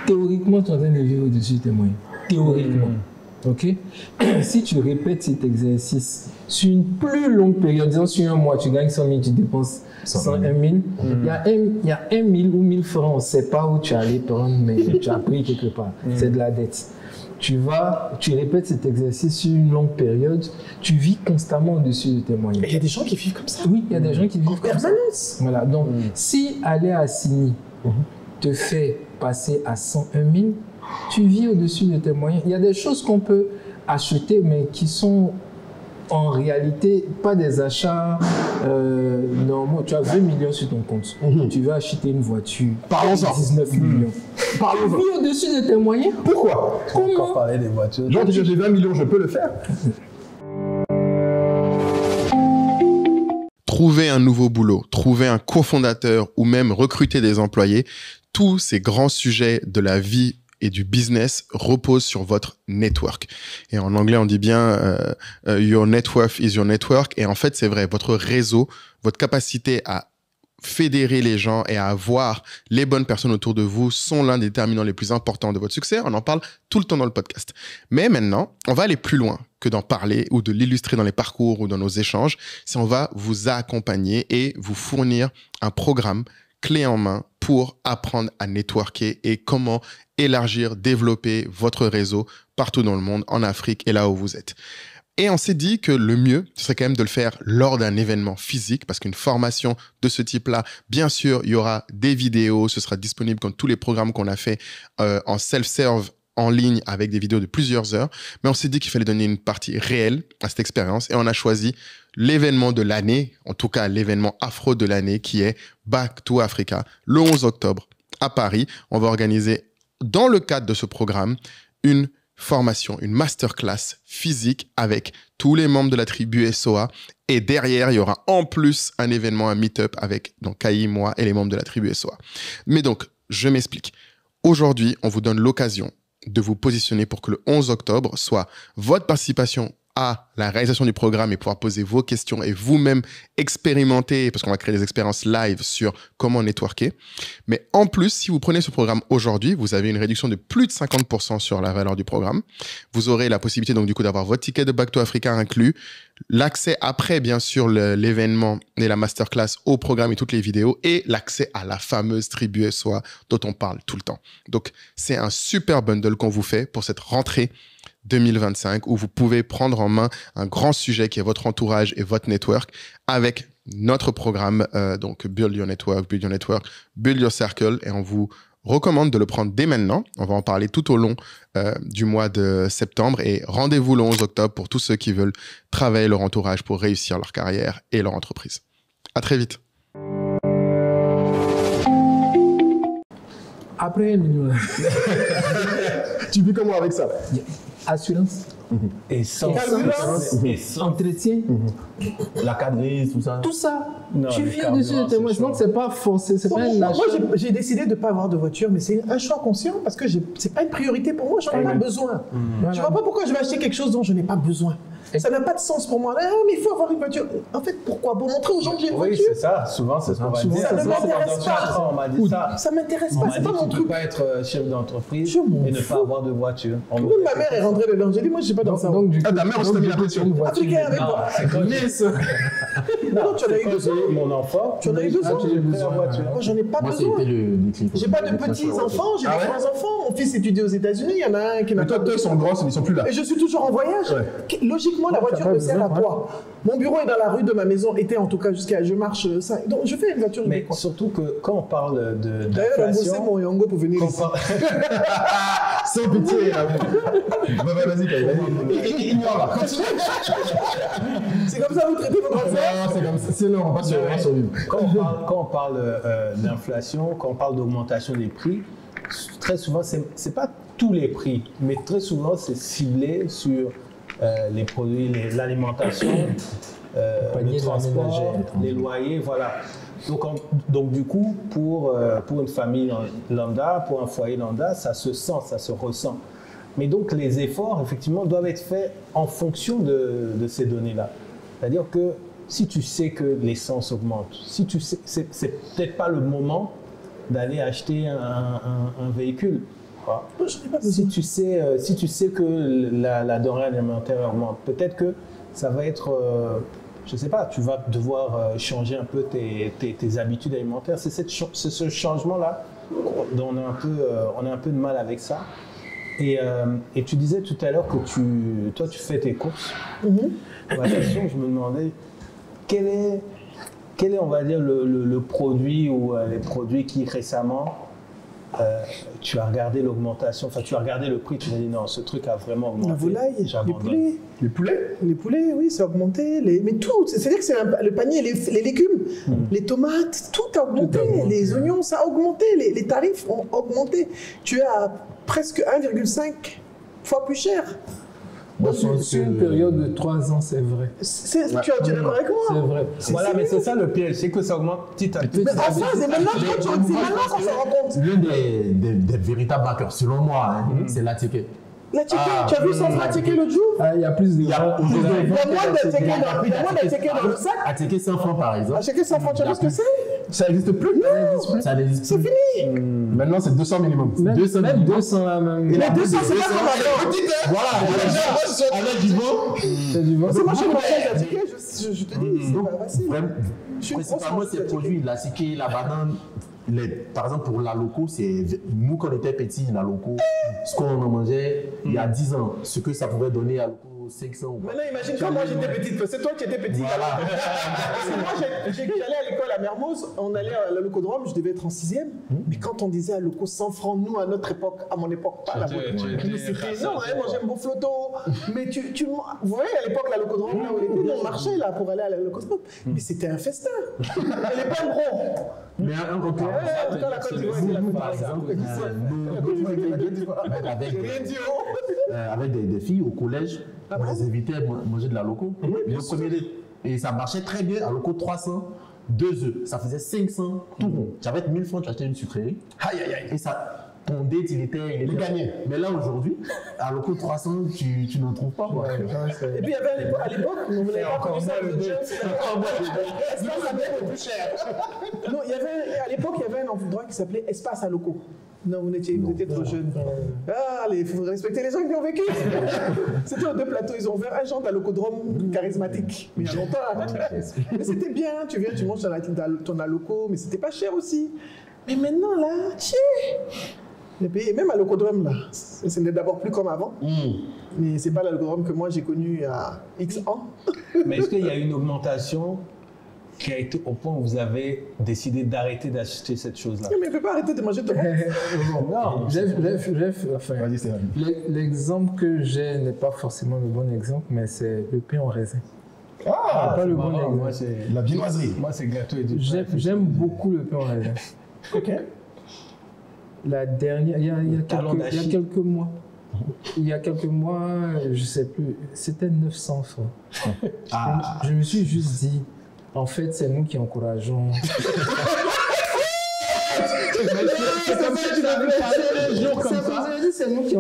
théoriquement, tu es en train de vivre au-dessus de tes moyens. Théoriquement. Ok? Si tu répètes cet exercice sur une plus longue période, disons sur un mois, tu gagnes 100 000, tu dépenses 101 000, il y a 1 000 ou 1000 francs, on ne sait pas où tu es allé prendre, mais tu as pris quelque part. C'est de la dette. Tu répètes cet exercice sur une longue période, tu vis constamment au-dessus de tes moyens. Il y a des gens qui vivent comme ça. Oui, il y a des gens qui vivent comme ça. Permanence. Voilà, donc si aller à Sini te fait passer à 101 000, tu vis au-dessus de tes moyens. Il y a des choses qu'on peut acheter, mais qui sont en réalité pas des achats normaux. Tu as 20 millions sur ton compte. Tu veux acheter une voiture. Parlons-en. 19 millions. Parlons-en. Tu vis au-dessus de tes moyens. Pourquoi? On va encore parler des voitures. Genre, j'ai 20 millions, je peux le faire. Trouver un nouveau boulot, trouver un cofondateur ou même recruter des employés, tous ces grands sujets de la vie et du business reposent sur votre network. Et en anglais, on dit bien your net worth is your network. Et en fait, c'est vrai, votre réseau, votre capacité à fédérer les gens et à avoir les bonnes personnes autour de vous sont l'un des déterminants les plus importants de votre succès. On en parle tout le temps dans le podcast. Mais maintenant, on va aller plus loin que d'en parler ou de l'illustrer dans les parcours ou dans nos échanges. C'est on va vous accompagner et vous fournir un programme clé en main pour apprendre à networker et comment élargir, développer votre réseau partout dans le monde, en Afrique et là où vous êtes. Et on s'est dit que le mieux, ce serait quand même de le faire lors d'un événement physique, parce qu'une formation de ce type-là, bien sûr, il y aura des vidéos, ce sera disponible comme tous les programmes qu'on a fait en self-serve en ligne avec des vidéos de plusieurs heures. Mais on s'est dit qu'il fallait donner une partie réelle à cette expérience et on a choisi l'événement de l'année, en tout cas l'événement afro de l'année qui est Back to Africa, le 11 octobre à Paris. On va organiser dans le cadre de ce programme une formation, une masterclass physique avec tous les membres de la tribu SOA. Et derrière, il y aura en plus un événement, un meet-up avec donc Kai, moi et les membres de la tribu SOA. Mais donc, je m'explique. Aujourd'hui, on vous donne l'occasion de vous positionner pour que le 11 octobre soit votre participation à la réalisation du programme et pouvoir poser vos questions et vous-même expérimenter, parce qu'on va créer des expériences live sur comment networker. Mais en plus, si vous prenez ce programme aujourd'hui, vous avez une réduction de plus de 50% sur la valeur du programme. Vous aurez la possibilité donc du coup d'avoir votre ticket de Back to Africa inclus, l'accès après bien sûr l'événement et la masterclass au programme et toutes les vidéos et l'accès à la fameuse tribu SOA dont on parle tout le temps. Donc c'est un super bundle qu'on vous fait pour cette rentrée 2025 où vous pouvez prendre en main un grand sujet qui est votre entourage et votre network avec notre programme donc Build Your Network, Build Your Circle et on vous recommande de le prendre dès maintenant. On va en parler tout au long du mois de septembre et rendez-vous le 11 octobre pour tous ceux qui veulent travailler leur entourage pour réussir leur carrière et leur entreprise. À très vite. Après 1 million. Tu vis comment avec ça? Assurance. Et sans Entretien. La cadrise, tout ça. Tout ça. Non, Tu les vis au-dessus de tes carburants, moyens. Donc, c'est pas forcé. C'est pas un achat. Moi, j'ai décidé de ne pas avoir de voiture, mais c'est un choix conscient parce que c'est pas une priorité pour moi, j'en ai pas besoin. Voilà. Je vois pas pourquoi je vais acheter quelque chose dont je n'ai pas besoin. Ça n'a pas de sens pour moi. Ah, mais il faut avoir une voiture. En fait, pourquoi? Pour montrer aux gens que j'ai une Oui, voiture. c'est ça. Souvent, c'est ce qu'on va dire. Ça ne m'intéresse pas. On m'a dit ça. Ça m'intéresse On pas, m'a c'est dit pas que mon tu ne peux truc. pas être chef d'entreprise Je m'en et ne fous. pas avoir de voiture. Même ma mère est rentrée dedans. J'ai dit, moi, je suis pas dans ça. Donc, du coup, ta mère, on s'est mis la pression. Africain avec Non, moi. c'est quand Mais ça. Non, Non, tu en as eu Quand besoin. j'ai eu mon enfant, Tu en as eu besoin. j'ai pris la voiture. Moi, j'en ai pas Moi, besoin. c'était le déclic. J'ai pas de petits-enfants, j'ai Ah des ouais grands-enfants. Mon fils étudie aux États-Unis, il y en a un qui n'a Mais toi, pas ils sont grands, ils sont plus là. Et je suis toujours en voyage. Logiquement, la voiture pas me sert à besoin, quoi? Mon bureau est dans la rue de ma maison, était en tout cas jusqu'à je marche 5. Donc je fais une voiture. Mais surtout que quand on parle D'ailleurs, on bossait d'inflation, mon Yango pour venir quand on ici. parle- Sans pitié, là. Vas-y, vas-y. Ignore là. Continue. C'est comme ça que vous traitez vos grands frères? Non, c'est comme ça. C'est non, on va survivre. quand on parle d'inflation, quand on parle d'augmentation des prix, très souvent, c'est pas tous les prix, mais très souvent, c'est ciblé sur les produits, l'alimentation, le panier de la transport, ménagère. les loyers, voilà. Donc du coup, pour une famille lambda, pour un foyer lambda, ça se sent, ça se ressent. Mais donc les efforts, effectivement, doivent être faits en fonction de ces données-là. C'est-à-dire que si tu sais que l'essence augmente, si tu sais, c'est peut-être pas le moment d'aller acheter un véhicule. Quoi. Si tu sais que la denrée alimentaire augmente, peut-être que ça va être, je sais pas, tu vas devoir changer un peu tes habitudes alimentaires. C'est ce changement-là dont on a un peu de mal avec ça. Et tu disais tout à l'heure que toi, tu fais tes courses. La question, je me demandais, quel est, on va dire, le produit ou les produits qui récemment, tu as regardé l'augmentation, enfin tu as regardé le prix, tu t'es dit non, ce truc a vraiment augmenté. La volaille, les j'abandonne. poulets. Les poulets. Les poulets, oui, ça a augmenté. Mais tout, c'est-à-dire que c'est le panier, les légumes, les tomates, tout a augmenté. Les oignons, ça a augmenté. Les tarifs ont augmenté. Tu es à presque 1,5 fois plus cher. Bon, sur une période de 3 ans, c'est vrai. Tu es d'accord avec C'est moi? vrai. Voilà, mais c'est ça le piège, c'est que ça augmente petit à petit. Mais en phase, et maintenant, c'est maintenant qu'on s'en rend compte. L'un des véritables marqueurs, selon moi, c'est la ticket. La ticket, tu as vu sans la ticket l'autre jour? Ah, il y a plus de Il y a gens. aujourd'hui- Il y a moins de tickets dans le sac. À ticket 100 francs, par exemple. À chacun 100 francs, tu as vu ce que c'est? Ça n'existe plus. Ça n'existe C'est plus. fini. Maintenant, c'est 200 minimum. Même 200 même 200 là même. Mais 200, c'est pas comme avant. Voilà, avec du vent. C'est du vent. C'est moi, je suis à ticket, je te dis, c'est pas facile. Vraiment, Je suis une principalement, grosse ces fan de produits, la ticket, la banane, par exemple, pour la loco, c'est nous, quand on était petits, la loco, ce qu'on en mangeait il y a 10 ans, ce que ça pouvait donner à loco 500 ou quoi. Maintenant, imagine quand moi j'étais petite, c'est toi qui étais petit. Voilà. Parce que moi, j'allais à l'école à Mermoz, on allait à la locodrome, je devais être en 6e. Mais quand on disait à loco 100 francs, nous, à notre époque, à mon époque, pas la vôtre. Mais c'était non, hein, moi j'aime beau flotto. Mais vous voyez, à l'époque, la locodrome, là où elle était, on marchait là pour aller à la locodrome. Mais c'était un festin. Et les pommes ronds. Mais encore plus, En tout cas, la Côte d'Ivoire, c'est la par exemple, avec des filles au collège, on les invitait à manger de la loco. Le premier dé. Et ça marchait très bien. À loco 300, 2 œufs. Ça faisait 500 tout rond. J'avais 1000 francs, tu achetais une sucrerie. Aïe, aïe, aïe. Et ça, ton date, il était gagné. Mais là, aujourd'hui, à loco 300, tu n'en trouves pas. Quoi. Et puis il y avait à l'époque, on voulait pas connu ça, le jeune, c'est Espace à Loco plus cher. Non, à l'époque, il y avait un endroit qui s'appelait Espace à Loco. Non, vous étiez trop jeune. Ah, il faut respecter les gens qui ont vécu. C'était aux deux plateaux, ils ont ouvert un genre d'alocodrome charismatique. Mais il y a longtemps. Mais c'était bien, tu viens, tu manges ton aloco, mais c'était pas cher aussi. Mais maintenant, là, et même à l'alocodrome, là, ce n'est d'abord plus comme avant. Mais c'est pas l'alocodrome que moi j'ai connu il y a X ans. Mais est-ce qu'il y a une augmentation qui a été au point où vous avez décidé d'arrêter d'acheter cette chose-là? Mais il ne peut pas arrêter de manger ton Non. Enfin, Vas-y, c'est vrai. l'exemple que j'ai n'est pas forcément le bon exemple, mais c'est le pain en raisin. Ah, Pas le bon Marrant, moi, exemple. c'est la viennoiserie. moi, c'est gâteau et du pain. J'aime beaucoup le pain en raisin. Ok. La dernière, il y a quelques mois, je sais plus, c'était 900 francs. Je me suis juste dit, en fait, c'est nous qui encourageons. C'est nous qui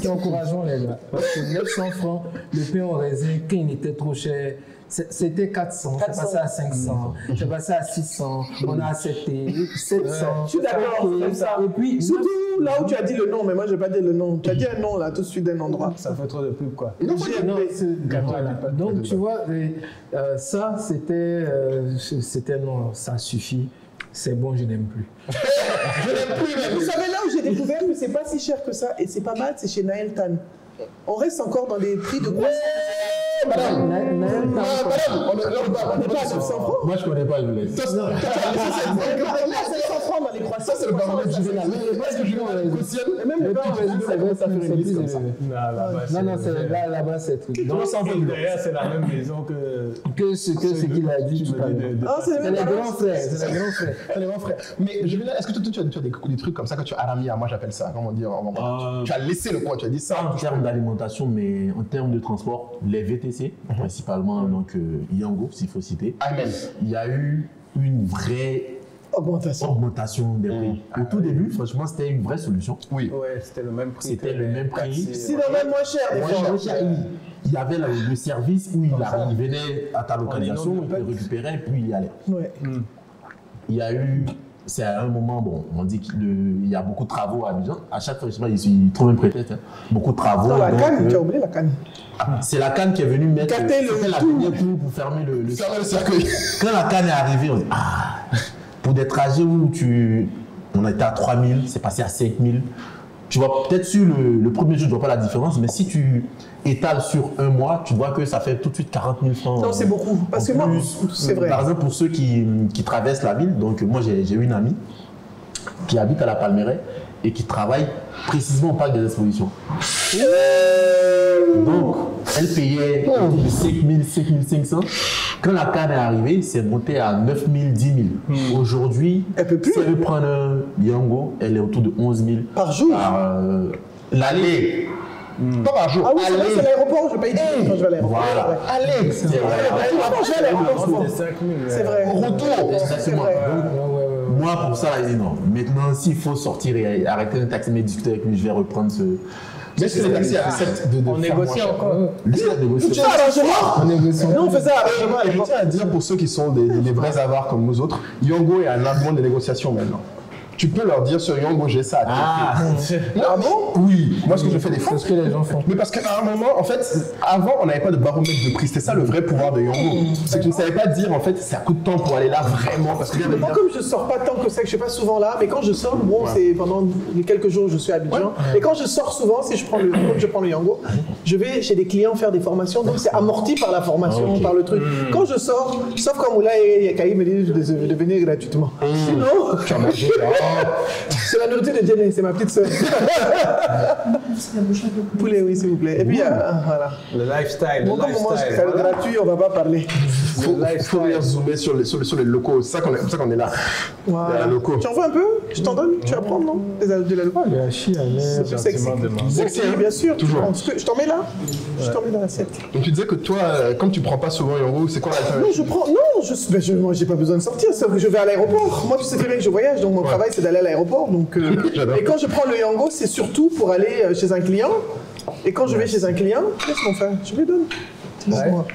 encourageons les gars. Parce que 900 francs, le pain au raisin, quand il était trop cher, c'était 400, c'est passé à 500, c'est passé à 600, on a accepté 700. Je suis d'accord, comme ça. Et puis, surtout là où tu as dit le nom, mais moi je vais pas dire le nom. Tu as dit un nom là, tout de suite d'un endroit. Ça fait trop de pub, quoi. Non, voilà. Donc tu vois, ça c'était non, ça suffit. C'est bon, je n'aime plus. Je n'aime plus même. Vous savez là où j'ai découvert que c'est pas si cher que ça et c'est pas mal, c'est chez Naël Tan. On reste encore dans des prix de quoi? Madame, On n'est pas à 900 francs. Moi, je connais pas, je vous laisse. C'est 500 francs dans les croissants. ça c'est le baromètre juvénal. Est-ce que Juvénal cautionne? Et même le pain au raisin, ça va faire une liste comme ça. Non, c'est là-bas, c'est tout. Non, derrière, c'est la même maison que ce qu'il a dit tout à l'heure. Ah, c'est C'est les grands frères, c'est les grands frères. C'est les grands frères. Mais Juvénal, est-ce que toi, tu as des trucs comme ça que tu as aramis à moi, j'appelle ça, comment dire, tu as laissé le coin, tu as dit ça. En termes d'alimentation, mais en termes de transport, les VTC, principalement, donc Yango, s'il faut citer, Amen. il y a eu une vraie augmentation des prix. Au tout début, franchement, c'était une vraie solution. Oui. Ouais, c'était le même prix. C'était le même prix. Sinon, même moins cher. des fois. Il y avait le service où il venait à ta localisation, il te récupérait, puis il y allait. Ouais. Il y a eu, c'est à un moment, bon, on dit qu'il y a beaucoup de travaux à Abidjan. À chaque fois, je sais pas, il trouve un prétexte. Hein. Beaucoup de travaux. Non, la canne, tu as oublié la canne. C'est la canne qui est venue mettre Capter le la tout. pour fermer le cercueil. Quand la canne est arrivée, on dit pour des trajets où on était à 3000, c'est passé à 5000. Tu vois, peut-être sur le premier jour, tu ne vois pas la différence, mais si tu étales sur un mois, tu vois que ça fait tout de suite 40 000 francs. Non, c'est beaucoup. Parce que moi, c'est vrai. Par exemple, pour ceux qui traversent la ville, donc moi j'ai une amie qui habite à la Palmeraie et qui travaille précisément au parc des expositions. Donc, elle payait autour de 5 000, 5 500. Quand la canne est arrivée, c'est monté à 9 000, 10 000. Aujourd'hui, si elle veut prendre un Yango, elle est autour de 11 000. Par jour L'aller. Pas par jour. Ah oui, c'est vrai, c'est l'aéroport, je paye 10 000 quand je vais à l'aéroport. Voilà. Allez. C'est vrai. Quand je vais à l'aéroport, c'est vrai. Retour. C'est vrai. Moi, pour ça, il dit non. Maintenant, s'il faut sortir et arrêter un taxi, mais discuter avec lui, je vais reprendre ce. Mais si les taxis acceptent de On faire négocie moins cher. encore. Lui, il a négocié. Tu as arrangement. Nous, on fait ça arrangement à Je l'époque. tiens à dire pour ceux qui sont des vrais avares comme nous autres, Yango est un argument de négociation maintenant. Tu peux leur dire sur Yango, j'ai ça à traiter. Ah bon? Oui, moi ce que je fais des fois. C'est ce que les gens font. Mais parce qu'à un moment, en fait, avant, on n'avait pas de baromètre de prix. C'était ça le vrai pouvoir de Yango. C'est que tu ne savais pas dire, en fait, ça coûte tant pour aller là vraiment. Parce que Moi, comme je sors pas tant que ça, que je suis pas souvent là, mais quand je sors, bon, c'est pendant les quelques jours je suis à Abidjan. Et quand je sors souvent, si je prends le Yango, je vais chez des clients faire des formations, donc c'est amorti par la formation, par le truc. Quand je sors, sauf quand Moula et Kaï me disent de venir gratuitement. Sinon, tu as mangé. c'est la nourriture de Jenny, c'est ma petite sœur. Poulet, oui, s'il vous plaît. Et puis, voilà. Le lifestyle. Bon, comme on mange gratuit, on va pas parler. Il faut venir zoomer sur les locaux. C'est pour ça qu'on est là. Voilà. Les locaux. Tu en veux un peu? Je t'en donne? Tu vas prendre, non? De la locaux? Le hachis à l'air. C'est plus sexy. Sexy, bien sûr. Toujours. Je t'en mets là? Je t'en mets dans l'assiette. Donc tu disais que toi, comme tu prends pas souvent Yango, c'est quoi Non, l'alternative? moi j'ai pas besoin de sortir, sauf que je vais à l'aéroport. Moi, tu sais très bien que je voyage, donc mon travail c'est d'aller à l'aéroport. Donc, J'adore. et quand je prends le Yango, c'est surtout pour aller chez un client. Et quand je vais chez un client, qu'est-ce qu'on fait? Je lui donne. Laisse-moi.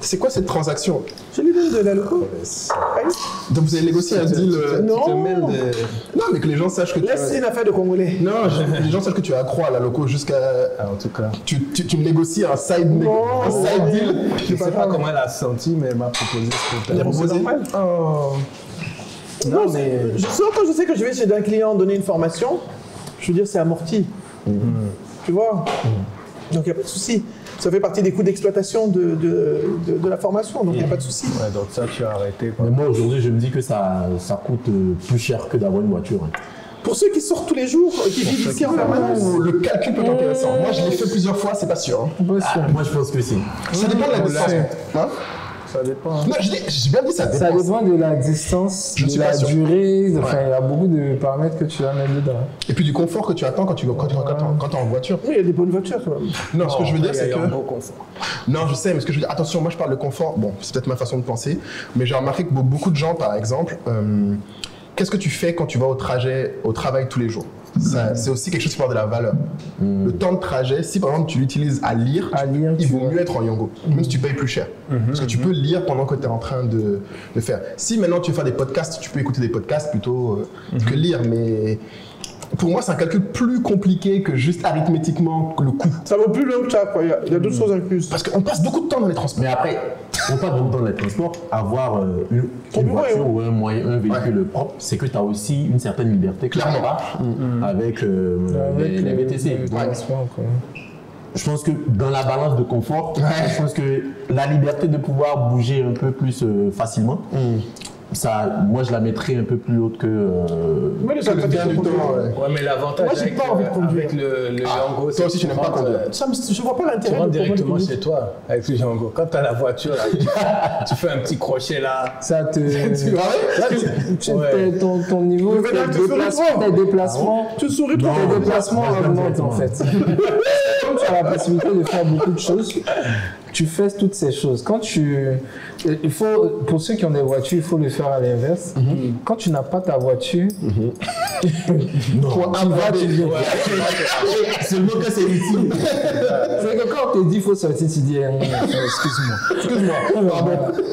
C'est quoi cette transaction? Je lui donne de la loco. Donc vous avez négocié un deal Non, non, mais que les gens sachent que tu laisse, c'est une affaire de Congolais. Non, que les gens sachent que tu as accro à la loco jusqu'à... En tout cas. Tu négocies un side deal. Je ne sais pas comment elle a senti, mais elle m'a proposé ce Elle a proposé. Non, mais quand je sais que je vais chez un client donner une formation, je veux dire, c'est amorti. Tu vois? Donc il n'y a pas de souci. Ça fait partie des coûts d'exploitation de la formation, donc il n'y a pas de souci. Ouais, donc ça, tu as arrêté. Quoi. Mais moi, aujourd'hui, je me dis que ça coûte plus cher que d'avoir une voiture. Hein. Pour ceux qui sortent tous les jours, qui vivent ici en permanence. Le calcul peut être intéressant. Moi, je l'ai fait plusieurs fois, c'est pas sûr. Hein. Moi, je pense que si. Ça dépend de la distance. Hein? Ça dépend. Non, j'ai bien dit ça dépend. Ça dépend de la distance, Je de suis la pas sûr. durée, enfin, il y a beaucoup de paramètres que tu vas mettre dedans. Et puis du confort que tu attends quand tu es en voiture. Oui, il y a des bonnes voitures quand même. Non, ce que je veux dire, c'est que... un beau confort. Non, je sais, mais ce que je veux dire, attention, moi je parle de confort. Bon, c'est peut-être ma façon de penser, mais j'ai remarqué que beaucoup de gens, par exemple, qu'est-ce que tu fais quand tu vas au travail tous les jours? C'est aussi quelque chose qui porte de la valeur. Le temps de trajet, si par exemple tu l'utilises à lire, il vaut mieux être en Yongo, même si tu payes plus cher. Parce que tu peux lire pendant que tu es en train de faire. Si maintenant tu veux faire des podcasts, tu peux écouter des podcasts plutôt que lire. Mais pour moi, c'est un calcul plus compliqué que juste arithmétiquement le coût. Ça vaut plus long que ça, quoi. Il y a d'autres choses incluses. Parce qu'on passe beaucoup de temps dans les transports. Mais après, on passe beaucoup de temps dans les transports. Avoir une voiture ou un véhicule propre, c'est que tu as aussi une certaine liberté, clairement, avec les VTC. Je pense que dans la balance de confort, je pense que la liberté de pouvoir bouger un peu plus facilement, ça, moi je la mettrais un peu plus haute que Mais ça le bien du temps. Ouais, mais l'avantage Moi, j'ai avec, pas envie de conduire. avec le Yango, toi aussi, tu n'aimes pas conduire. Je vois pas tu l'intérêt rentres de directement conduire. chez toi avec le Yango. Quand tu as la voiture, là, tu fais un petit crochet là. Ça te. Ouais. Ton niveau, Mais là, tu souris trop. tes déplacements. Tu souris trop. Tes déplacements augmentent en fait. Comme tu as la possibilité de faire beaucoup de choses, tu fais toutes ces choses. Il faut, pour ceux qui ont des voitures, il faut le faire à l'inverse. Quand tu n'as pas ta voiture, tu viens. seulement que c'est utile. C'est que quand on te dit qu'il faut sortir, tu dis excuse-moi.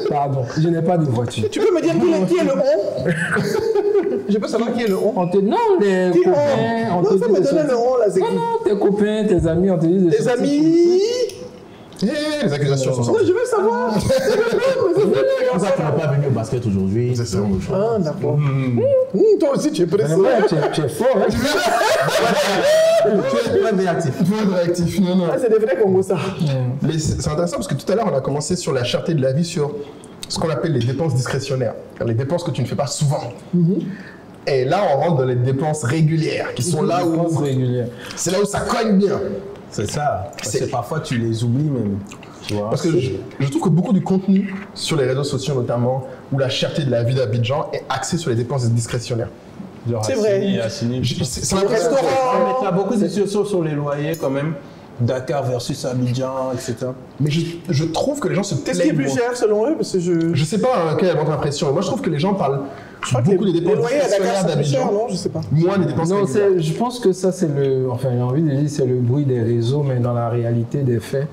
Pardon, je n'ai pas de voiture. Tu peux me dire qui est le on? Je peux savoir qui est le on? On te non, les Qui copains, on? on Non, te ça dit me de donnait le sortir. on là, c'est Non, qui? non, tes copains, tes amis, on te dit de Les sortir. amis? Les accusations sont Non, sorties. je veux savoir. C'est pour ça qu'on n'a pas venu au basket aujourd'hui. C'est ça. Ah, d'accord. Toi aussi, tu es pressé. Ouais, tu es fort, hein? Tu es très réactif. Il faut être réactif. Non, non. Ah, c'est des vrais Congo, ça. Mais c'est intéressant parce que tout à l'heure, on a commencé sur la cherté de la vie, sur ce qu'on appelle les dépenses discrétionnaires, les dépenses que tu ne fais pas souvent. Et là, on rentre dans les dépenses régulières, qui sont là où c'est là où ça cogne bien. C'est ça. Parce que parfois tu les oublies même. Tu vois. Parce que je trouve que beaucoup du contenu sur les réseaux sociaux notamment, ou la cherté de la vie d'Abidjan est axé sur les dépenses discrétionnaires. Genre C'est vrai. Assini. C'est Le l'impression restaurant. Tu as beaucoup de discussions sur les loyers quand même. Dakar versus Abidjan, etc. Mais je trouve que les gens se Qu'est-ce qui est plaignent. plus cher selon eux? Parce que Je sais pas quelle est votre impression, mais moi je trouve que les gens parlent je crois que beaucoup des les dépenses loyers à Dakar discrétionnaires sont plus chers, d'Abidjan, non? Je sais pas. moins des dépenses Non, régulières. je pense que ça, c'est le. Enfin, j'ai envie de dire, c'est le bruit des réseaux, mais dans la réalité des faits,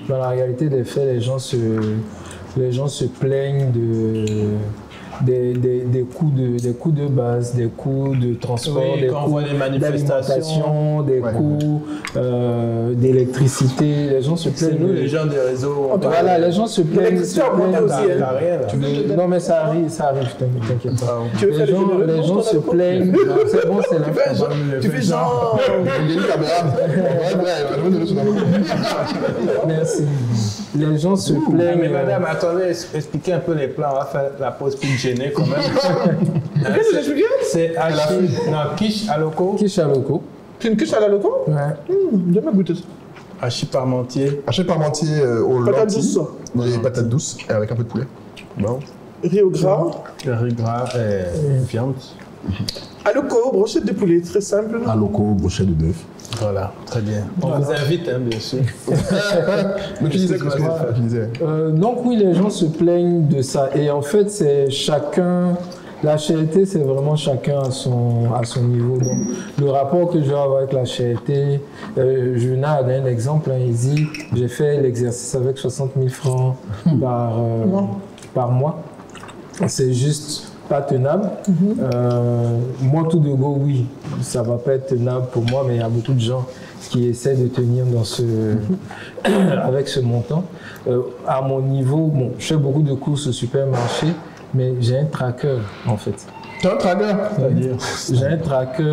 dans la réalité des faits, les gens se plaignent des coûts de base, des coûts de transport, Oui, des quand on coûts voit les manifestations, d'alimentation, des coûts d'électricité. Les gens se C'est plaignent. nous les gens des réseaux. Voilà, les gens se plaignent. L'électricité a augmenté aussi, hein. T'as rien là. Non, mais ça arrive, t'inquiète pas. Tu veux faire Les gens se plaignent. Non, c'est bon, c'est là. Tu fais genre. Il y a une caméra. Ouais, je vais donner son nom. Merci. Les gens se Ah, plaignent. mais madame, attendez, expliquez un peu les plans. On va faire la pause plus gênée quand même. Qu'est-ce que tu C'est quiche à loco, Quiche à loco. Tu une quiche à la loco? Ouais. J'ai jamais goûté ça. hachis parmentier. Hachis parmentier aux Patates lentilles, douces. des patates douces et avec un peu de poulet. Bon. Riz au gras. Riz gras et viande. À loco, brochette de poulet, très simple. À loco, brochette de bœuf. Voilà, très bien. On vous invite, hein, bien sûr. Mais tu disais que tu disais. Donc oui, les gens se plaignent de ça. Et en fait, c'est chacun. La charité, c'est vraiment chacun à son niveau. Donc, le rapport que je vais avoir avec la charité, Juna a donné un exemple. Hein, il dit, j'ai fait l'exercice avec 60 000 francs par mois. C'est juste pas tenable. Moi, tout de go, oui, ça va pas être tenable pour moi, mais il y a beaucoup de gens qui essaient de tenir dans avec ce montant. À mon niveau, bon, je fais beaucoup de courses au supermarché, mais j'ai un tracker en fait. Tu as un tracker? C'est-à-dire, j'ai un tracker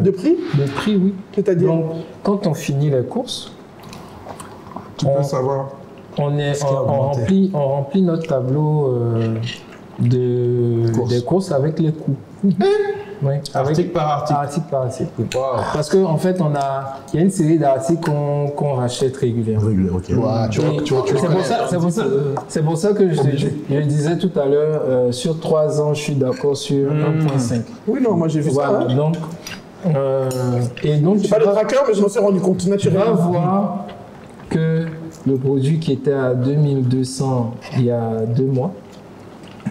De prix? de prix, oui. C'est-à-dire? Donc, quand on finit les courses, Tu peux savoir. on remplit notre tableau des courses avec les coûts. Oui, Article par article. Article par article. Oui. Parce qu'en fait, il y a une série d'articles qu'on rachète régulièrement. Régulier, ok. Ouais, tu vois, C'est pour ça que je disais tout à l'heure, sur 3 ans, je suis d'accord sur 1.5. Oui, non, moi j'ai vu ça. Voilà, Hein. donc, et donc J'ai pas de tracker, mais je m'en suis rendu compte tu vas naturellement. voir que le produit qui était à 2200 il y a 2 mois,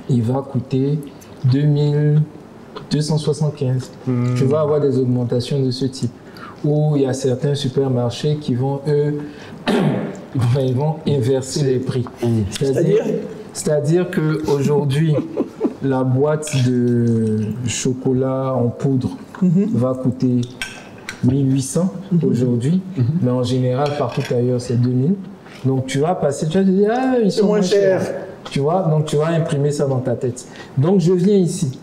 il va coûter 2200 275. Tu vas avoir des augmentations de ce type. Ou il y a certains supermarchés qui vont, eux, ils vont inverser les prix. C'est-à-dire qu'aujourd'hui, la boîte de chocolat en poudre va coûter 1800 aujourd'hui, mais en général, partout ailleurs, c'est 2000. Donc, tu vas passer, tu vas te dire, ah, ils sont moins chers. Tu vois, donc tu vas imprimer ça dans ta tête. Donc, je viens ici.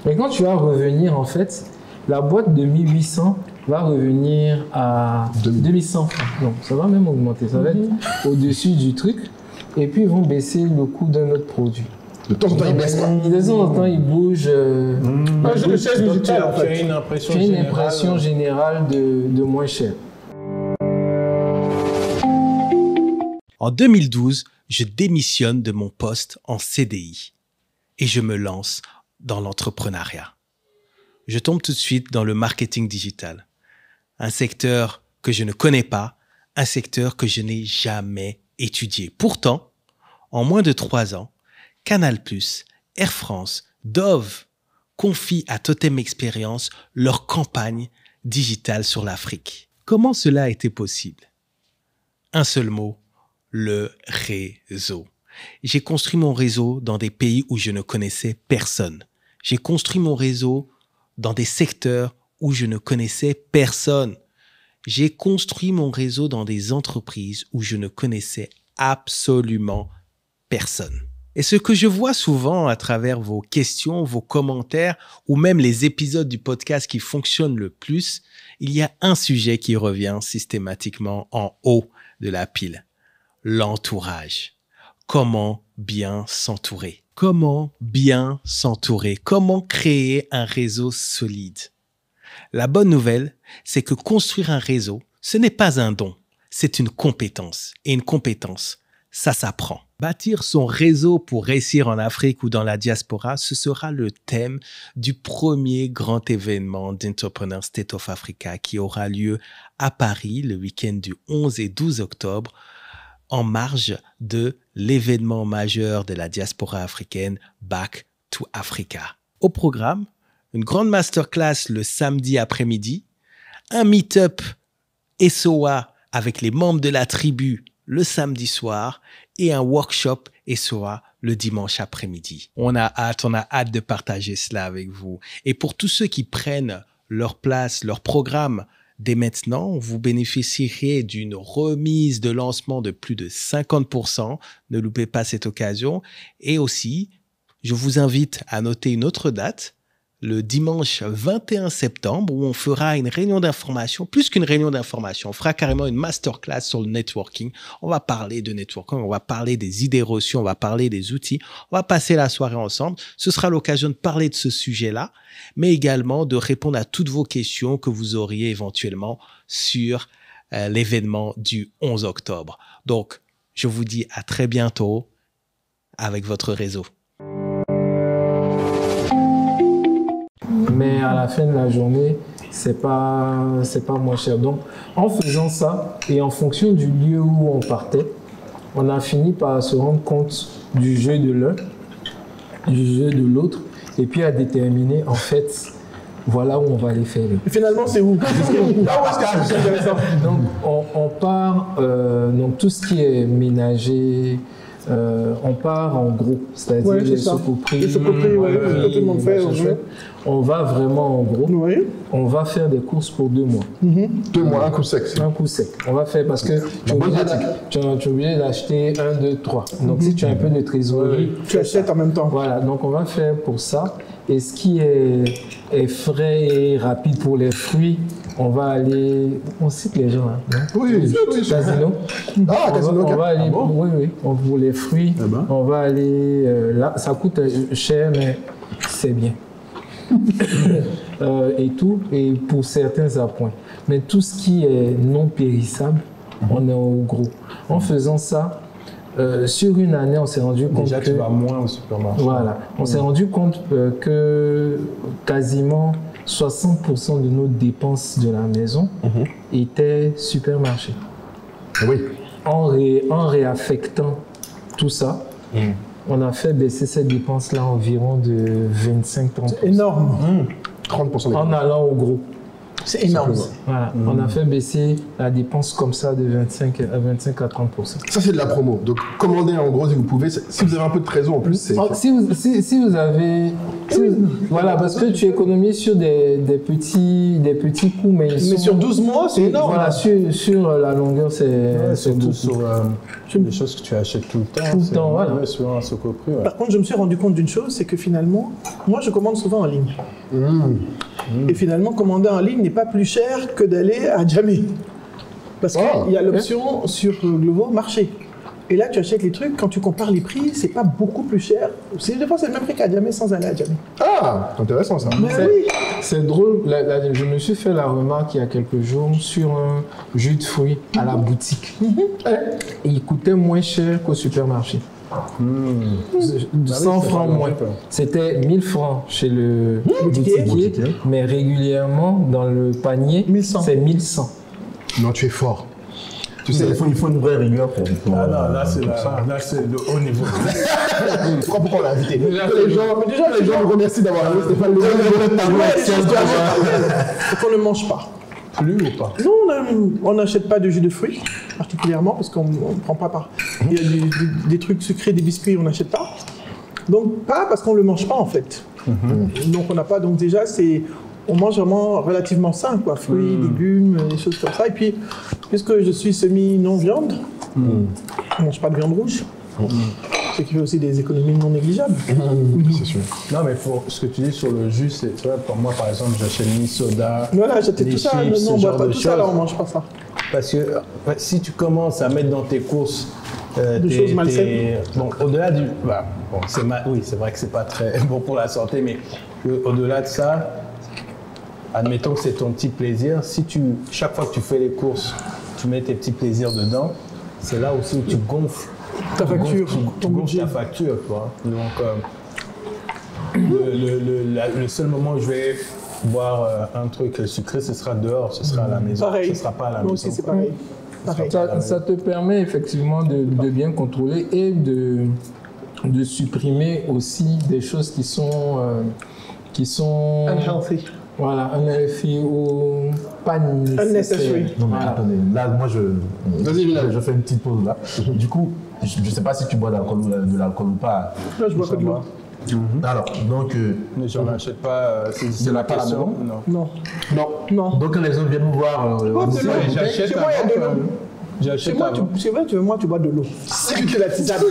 Mais quand tu vas revenir, en fait, la boîte de 1800 va revenir à 2100 francs. Donc, ça va même augmenter. Ça va être au-dessus du truc. Et puis, ils vont baisser le coût d'un autre produit. De temps en temps, il baisse pas. De temps en temps, il bouge. J'ai le siège digital, en Tu as fait. une impression Tu as une générale. impression générale de moins cher. En 2012, je démissionne de mon poste en CDI et je me lance dans l'entrepreneuriat. Je tombe tout de suite dans le marketing digital, un secteur que je ne connais pas, un secteur que je n'ai jamais étudié. Pourtant, en moins de 3 ans, Canal+, Air France, Dove confient à Totem Experience leur campagne digitale sur l'Afrique. Comment cela a été possible? Un seul mot, le réseau. J'ai construit mon réseau dans des pays où je ne connaissais personne. J'ai construit mon réseau dans des secteurs où je ne connaissais personne. J'ai construit mon réseau dans des entreprises où je ne connaissais absolument personne. Et ce que je vois souvent à travers vos questions, vos commentaires ou même les épisodes du podcast qui fonctionnent le plus, il y a un sujet qui revient systématiquement en haut de la pile. L'entourage. Comment bien s'entourer? Comment bien s'entourer? Comment créer un réseau solide? La bonne nouvelle, c'est que construire un réseau, ce n'est pas un don, c'est une compétence. Et une compétence, ça s'apprend. Bâtir son réseau pour réussir en Afrique ou dans la diaspora, ce sera le thème du premier grand événement d'Entrepreneur State of Africa qui aura lieu à Paris le week-end du 11 et 12 octobre en marge de l'événement majeur de la diaspora africaine Back to Africa. Au programme, une grande masterclass le samedi après-midi, un meet-up SOA avec les membres de la tribu le samedi soir et un workshop SOA le dimanche après-midi. On a hâte de partager cela avec vous. Et pour tous ceux qui prennent leur place, leur programme dès maintenant, vous bénéficierez d'une remise de lancement de plus de 50%. Ne loupez pas cette occasion. Et aussi, je vous invite à noter une autre date, le dimanche 21 septembre, où on fera une réunion d'information, plus qu'une réunion d'information, on fera carrément une masterclass sur le networking. On va parler de networking, on va parler des idées reçues, on va parler des outils, on va passer la soirée ensemble. Ce sera l'occasion de parler de ce sujet-là, mais également de répondre à toutes vos questions que vous auriez éventuellement sur l'événement du 11 octobre. Donc, je vous dis à très bientôt avec votre réseau. Mais à la fin de la journée, c'est pas moins cher. Donc, en faisant ça et en fonction du lieu où on partait, on a fini par se rendre compte du jeu de l'un, du jeu de l'autre, et puis à déterminer, en fait, voilà où on va aller faire. Et finalement, c'est où? Donc, on part, donc tout ce qui est ménager, on part en gros, c'est-à-dire les socoprix, tout le monde fait. On va vraiment en gros. Oui. On va faire des courses pour 2 mois. 2 mois, un coup sec. Un coup sec. On va faire parce que tu es obligé d'acheter 1, 2, 3. Donc si tu as un peu de trésorerie, tu achètes en même temps. Voilà, donc on va faire pour ça. Et ce qui est frais et rapide pour les fruits, on va aller. On cite les gens, hein, non? Oui. Casino. Ah, Casino. On va aller oui. Pour les fruits, on va aller là. Ça coûte cher, mais c'est bien. Et tout, et pour certains appoints. Mais tout ce qui est non périssable, on est au gros. En faisant ça, sur une année, on s'est rendu compte déjà, que... tu vas moins au supermarché. Voilà. On s'est rendu compte que quasiment 60% de nos dépenses de la maison étaient supermarchés. Oui. En réaffectant tout ça, on a fait baisser cette dépense-là environ de 25-30%. C'est énorme. 30% des en allant au gros. C'est énorme. Voilà. On a fait baisser la dépense comme ça de 25 à 30%. Ça, c'est de la promo. Donc, commandez en gros si vous pouvez. Si vous avez un peu de trésor en plus, c'est. Si vous avez. Voilà, parce que tu économises sur des petits coûts, mais sur 12 mois, c'est énorme. Voilà, sur la longueur, c'est surtout beaucoup. sur des choses que tu achètes tout le temps. Tout le temps, voilà. Sur un Socoprix. Par contre, je me suis rendu compte d'une chose, c'est que finalement, moi, je commande souvent en ligne. Et finalement, commander en ligne n'est pas plus cher que d'aller à Djamé. Parce qu'il y a l'option sur Glovo Marché. Et là, tu achètes les trucs, quand tu compares les prix, c'est pas beaucoup plus cher. Je pense que c'est le même prix qu'à Djamé sans aller à Djamé. Ah, intéressant ça. C'est drôle, je me suis fait la remarque il y a quelques jours sur un jus de fruits à la boutique. Et il coûtait moins cher qu'au supermarché. 100 francs moins. C'était 1000 francs chez le boutiquier, mais régulièrement dans le panier, c'est 1100. Non, tu es fort. Tu sais, il faut une vraie rigueur pour. Ah non, là c'est le haut niveau. Je crois pourquoi on l'a invité. Les gens me remercient d'avoir invité Stéphane. On ne mange pas. Plus ou pas? Non, on n'achète pas de jus de fruits, particulièrement, parce qu'on ne prend pas part. Il y a des trucs sucrés, des biscuits, on n'achète pas. Donc, pas parce qu'on ne le mange pas, en fait. Donc, on n'a pas. Donc, déjà, on mange vraiment relativement sain, quoi. Fruits, légumes, des choses comme ça. Et puis, puisque je suis semi-non-viande, on ne mange pas de viande rouge. Ce qui fait aussi des économies non négligeables. C'est sûr. Non, mais ce que tu dis sur le jus, c'est, tu vois, pour moi, par exemple, j'achète ni soda. Voilà, j'achète tout ça. Chips, Non, on ne boit pas tout ça, là, on ne mange pas ça. Parce que si tu commences à mettre dans tes courses des choses malsaines. Bon, au-delà du. Oui, c'est vrai que c'est pas très bon pour la santé, mais au-delà de ça, admettons que c'est ton petit plaisir. Si chaque fois que tu fais les courses, tu mets tes petits plaisirs dedans, c'est là aussi où tu gonfles. Ta facture, tu gonfles ta facture, quoi. Donc, le seul moment où je vais boire un truc sucré, ce sera dehors, ce sera à la maison. Pareil. Ce sera pas à la maison. Moi aussi, c'est pareil. Ça te permet effectivement de bien contrôler et de supprimer aussi des choses qui sont unhealthy. Voilà, unhealthy ou pas nécessaires. Non mais attendez, là moi je fais une petite pause là. Du coup, je sais pas si tu bois de l'alcool ou pas. Là, je bois que de l'eau. Alors, donc... Mais j'en achète pas, c'est la question. Non. Donc quand les gens viennent nous voir... j'achète. Chez moi, il y a de l'eau. J'achète chez moi, tu bois de l'eau. C'est que la tisane.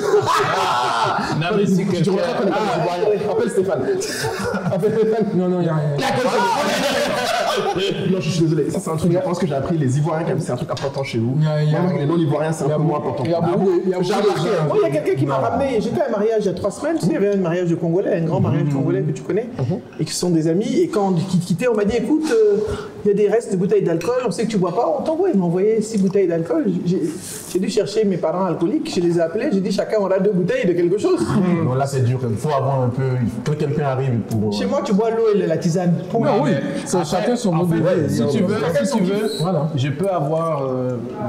Non, mais si quelqu'un... Appelle Stéphane. Non, il n'y a rien. Non, je suis désolé. Ça, c'est un truc, je pense que j'ai appris les Ivoiriens, c'est un truc important chez vous. Moi, les non-Ivoiriens, c'est un peu moins important. Il y a il y a quelqu'un qui m'a ramené. J'étais à un mariage il y a 3 semaines. Tu sais, il y avait un mariage de Congolais, un grand mariage congolais que tu connais, et qui sont des amis. Et quand on quittait, on m'a dit écoute, il y a des restes de bouteilles d'alcool, on sait que tu bois pas, on t'envoie. Ils m'ont envoyé 6 bouteilles d'alcool. J'ai dû chercher mes parents alcooliques, je les ai appelés, j'ai dit chacun aura 2 bouteilles de quelque chose. Non, là c'est dur, il faut avoir un peu. Quand quelqu'un arrive pour. Chez moi, tu bois l'eau et la tisane. Non, oui, chacun son mode de vie. Si tu veux, voilà. Je peux avoir,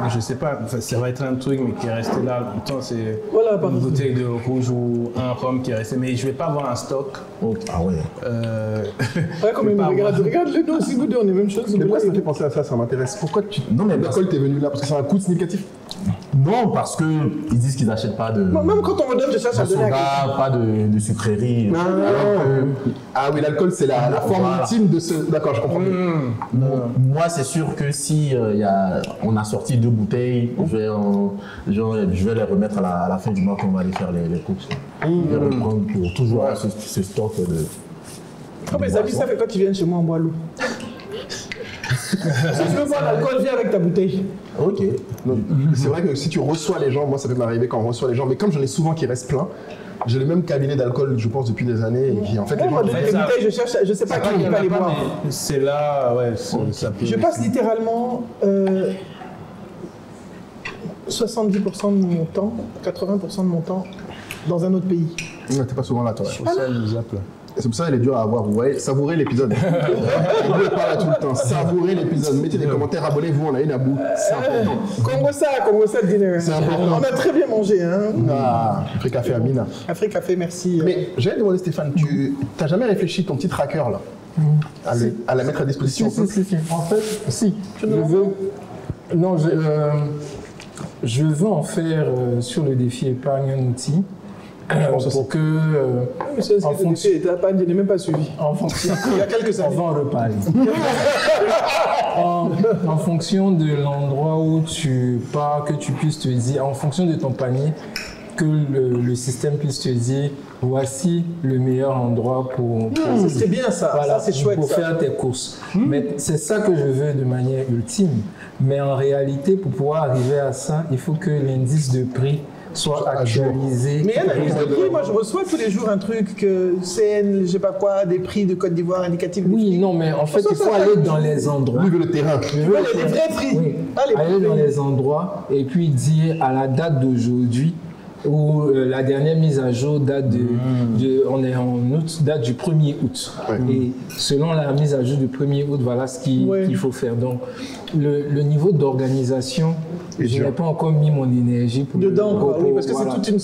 je sais pas, ça va être un truc, mais qui est resté là longtemps, c'est une bouteille de rouge ou un rhum qui est resté, mais je vais pas avoir un stock. Ah ouais. Ouais, quand même, regarde-le, nous aussi, nous deux, on est la même chose. Mais pourquoi ça me fait penser à ça? Ça m'intéresse. Pourquoi Non, mais l'alcool t'es venu là? Parce que c'est un coût significatif? Non, parce qu'ils disent qu'ils n'achètent pas de. Même quand on me donne de ça, ça donne soda, pas de sucreries. Ah oui, l'alcool, c'est la forme ultime de ce. D'accord, je comprends. Moi, c'est sûr que si on a sorti 2 bouteilles, je vais les remettre à la fin du mois quand on va aller faire les courses. Je vais reprendre pour toujours ce stock de. Oh, mes amis, ça fait quand ils viennent chez moi, on boit l'eau. Si tu veux boire l'alcool, viens avec ta bouteille. Ok. C'est vrai que si tu reçois les gens, moi ça peut m'arriver quand on reçoit les gens, mais comme j'en ai souvent qui restent pleins, j'ai le même cabinet d'alcool, je pense, depuis des années. Et puis en fait, les gens. Les bouteilles, je cherche, je sais pas qui va les boire. C'est là, ouais, ça peut. Je passe littéralement 70% de mon temps, 80% de mon temps dans un autre pays. Non, t'es pas souvent là, toi. C'est pour ça qu'elle est dure à avoir, vous voyez, savourez l'épisode. On ne parle tout le temps, savourez l'épisode. Mettez des commentaires, abonnez-vous, on a une à bout. C'est important. Congo ça, dinner. C'est important. On a très bien mangé, hein. Ah, Africa Café, Amina. Africa Café, merci. Mais j'allais demander, Stéphane, tu n'as jamais réfléchi ton petit tracker là? à la mettre à disposition. Si. En fait, si. Je veux. Non, je veux en faire sur le défi épargne un outil. Pour que. Monsieur, est-ce que le défi épargne, je n'ai même pas suivi. En fonction. Il y a quelques années. On va en reparler. En fonction de l'endroit où tu pars, que tu puisses te dire, en fonction de ton panier, que le système puisse te dire, voici le meilleur endroit pour c'est bien ça, voilà, ça c'est chouette. Pour faire tes courses. Mais c'est ça que je veux de manière ultime. Mais en réalité, pour pouvoir arriver à ça, il faut que l'indice de prix soit actualisé. Mais moi je reçois tous les jours un truc que CN, je sais pas quoi, des prix de Côte d'Ivoire indicatifs. Oui, non, mais en fait, il faut aller dans les endroits. Lui veut le terrain. Les vrais prix. Oui. Pas les Aller prix. dans les endroits et puis dire à la date d'aujourd'hui, ou la dernière mise à jour date on est en août, date du 1er août. Ouais. Et selon la mise à jour du 1er août, voilà ce qu'il faut faire. Donc, le niveau d'organisation, je n'ai pas encore mis mon énergie pour parce que c'est toute une...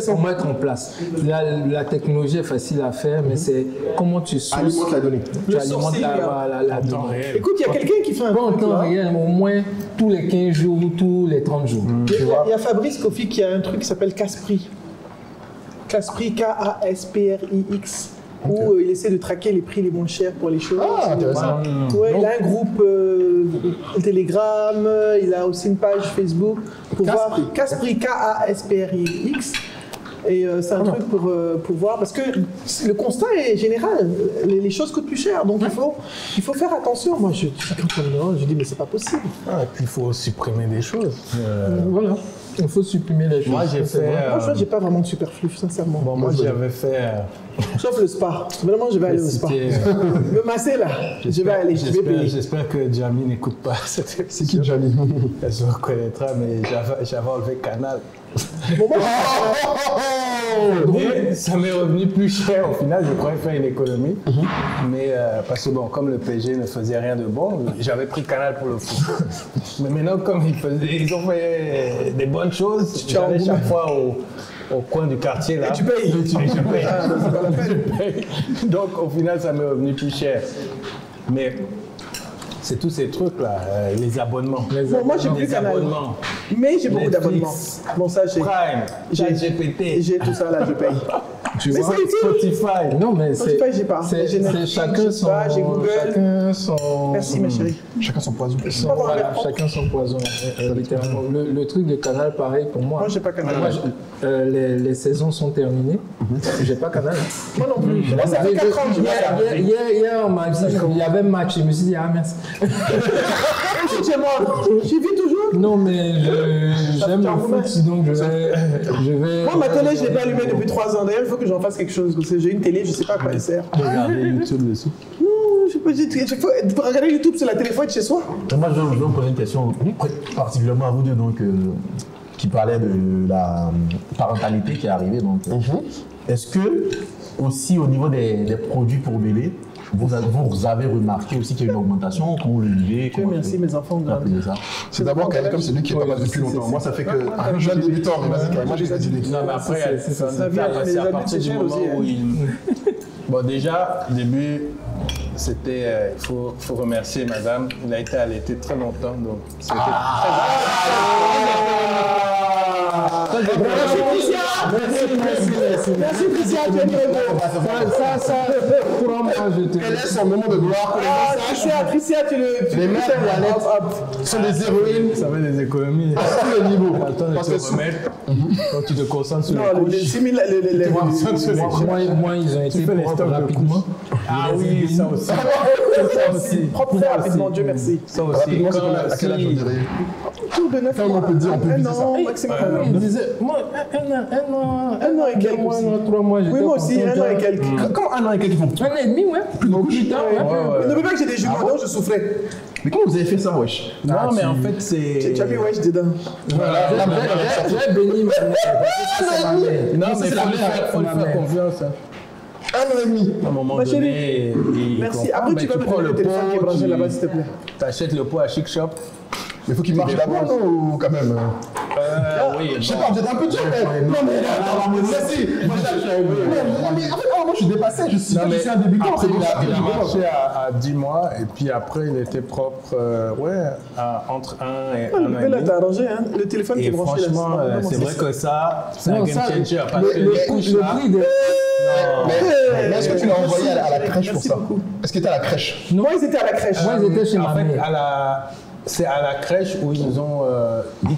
pour mettre en place. La technologie est facile à faire, mais c'est comment tu sources. Alimente la donnée. Tu alimentes la donnée. Écoute, il y a quelqu'un qui fait un Pas en truc temps là. réel, mais au moins tous les 15 jours ou tous les 30 jours. Il y a Fabrice Kofi qui a un truc qui s'appelle Caspri. Caspri, K-A-S-P-R-I-X. Où il essaie de traquer les prix les moins chers pour les choses. Ah, intéressant. Ouais, il a un groupe Telegram, il a aussi une page Facebook pour voir Caspri, K-A-S-P-R-I-X. Et c'est un truc pour voir, parce que le constat est général, les choses coûtent plus cher, donc il faut faire attention. Moi, quand on me demande, je dis, mais c'est pas possible. Ah, et puis il faut supprimer des choses. Voilà, il faut supprimer les choses. Moi, j'ai fait. Moi, je vois, j'ai pas vraiment de superflu, sincèrement. Bon, moi, j'avais fait. Sauf le spa. Vraiment, je vais aller au spa. Me masser là, je vais aller, je vais payer. J'espère que Jamie n'écoute pas cette émission. C'est qui Jamie? Elle se reconnaîtra, mais j'avais enlevé Canal. Bon, moi, Et ça m'est revenu plus cher au final, je croyais faire une économie. Mais parce que bon, comme le PSG ne faisait rien de bon, j'avais pris Canal pour le foot. Mais maintenant, comme ils ont fait des bonnes choses, j'allais chaque fois au coin du quartier là. tu payes. Je paye. Ah, c'est pas la peine. Je paye. Donc au final, ça m'est revenu plus cher. Mais c'est tous ces trucs là, les abonnements. Bon, moi, j'ai plus les Canal. abonnements. Mais j'ai beaucoup Netflix, d'abonnements. Bon, ça, j'ai. Prime, J'ai- GPT, J'ai tout ça là, je paye. Tu Mais vois, c'est utile. Spotify. non, mais Spotify, j'ai pas. c'est J'ai Netflix, chacun j'ai son. pas, j'ai Google. Chacun son. Merci, ma chérie. Chacun son poison. Voilà, chacun son poison. Littéralement. Le truc de Canal, pareil pour moi. Moi, j'ai pas Canal. Moi, les saisons sont terminées. J'ai pas Canal. Moi non plus. Moi, ça fait 4 ans que je vois ça. Hier, on m'a dit qu'il y avait match. Je me suis dit, ah merci. Chez moi, j'y vis toujours. Non, mais j'aime le foot, donc je vais. Moi, ma télé, je l'ai pas allumée depuis 3 ans. D'ailleurs, il faut que j'en fasse quelque chose. Parce que j'ai une télé, je sais pas à quoi elle sert. Regardez YouTube dessus. Non, je sais pas. Pour regarder YouTube sur la télé, il faut être chez soi. Moi, je vais vous poser une question particulièrement à vous deux, donc, qui parlait de la parentalité qui est arrivée. Donc, est-ce que, aussi au niveau des produits pour bébé, vous avez remarqué aussi qu'il y a une augmentation? Comment vous le vivez? Dieu merci, mes enfants Vous appelez ça? C'est d'abord quand même comme celui qui est pas mal depuis longtemps. Moi, ça fait que un jeune débutant, mais vas-y, quand même, moi j'ai la idée. Non, mais après, c'est les à adultes partir du sociaux moment aussi, où il. Bon, déjà, au début, c'était. Il faut remercier madame. Il a été allaité très longtemps, donc c'était Merci, Christian, tu es très beau. Ça, pour moi, je te. Quel est son moment de gloire? Ah, Christian, tu le. Les mères Jeannette sont des héroïnes Ça fait des économies. à tous les niveaux. Pas le temps de Parce te que remettre. Quand tu te concentres sur Non, les les couches. 6 000, les Moi, ils ont été fais les propres stocks de rapidement. Ah oui, ça aussi. Ça aussi. propres très rapidement, Dieu merci. Ça aussi. Rapidement, c'est Quand- à quel âge on dirait? Autour de 9 Quand mois. on peut dire, on peut Un viser ça. an, maximum. Il disait, moi, un an et quelques mois, aussi. 3 mois, j'étais Oui, moi aussi, content, 1 an et quelques. Comment un an et quelques font? 1 an et demi, ouais. Plus tard, ouais. Mais n'oublie pas que j'ai des jumeaux, donc je souffrais. Mais comment vous avez fait ça, wesh? Non, mais en fait, c'est. Tu as mis wesh dedans. J'ai béni ma mère. Non, mais faut lui faire confiance. Hein. Un an et demi. À un moment Ma donné, chérie, il merci. comprend, Après, mais tu vas me prends donner le téléphone qui est branché pot, là-bas, s'il te plaît. tu achètes le pot à Chic Shop. Mais faut qu'il marche d'abord, non? Ou quand même? oui. Je sais pas, vous êtes un peu dur, mais. Non, mais attends, ça c'est. Moi, je suis dépassé, je suis un débutant. Après, il a marché à 10 mois et puis après, il était propre entre 1 et 1 an et Là, demi. t'as arrangé, hein. Le téléphone qui Et est branché là. franchement, c'est vrai que ça, c'est un Non, game ça, changer. Parce que les couches le là. prix de... Mais est-ce que tu l'as envoyé à la crèche pour ça? Est-ce que tu es à la crèche? Moi, ils étaient à la crèche. Moi, ils étaient chez En ma fait, mère. c'est à la crèche où ils nous ont dit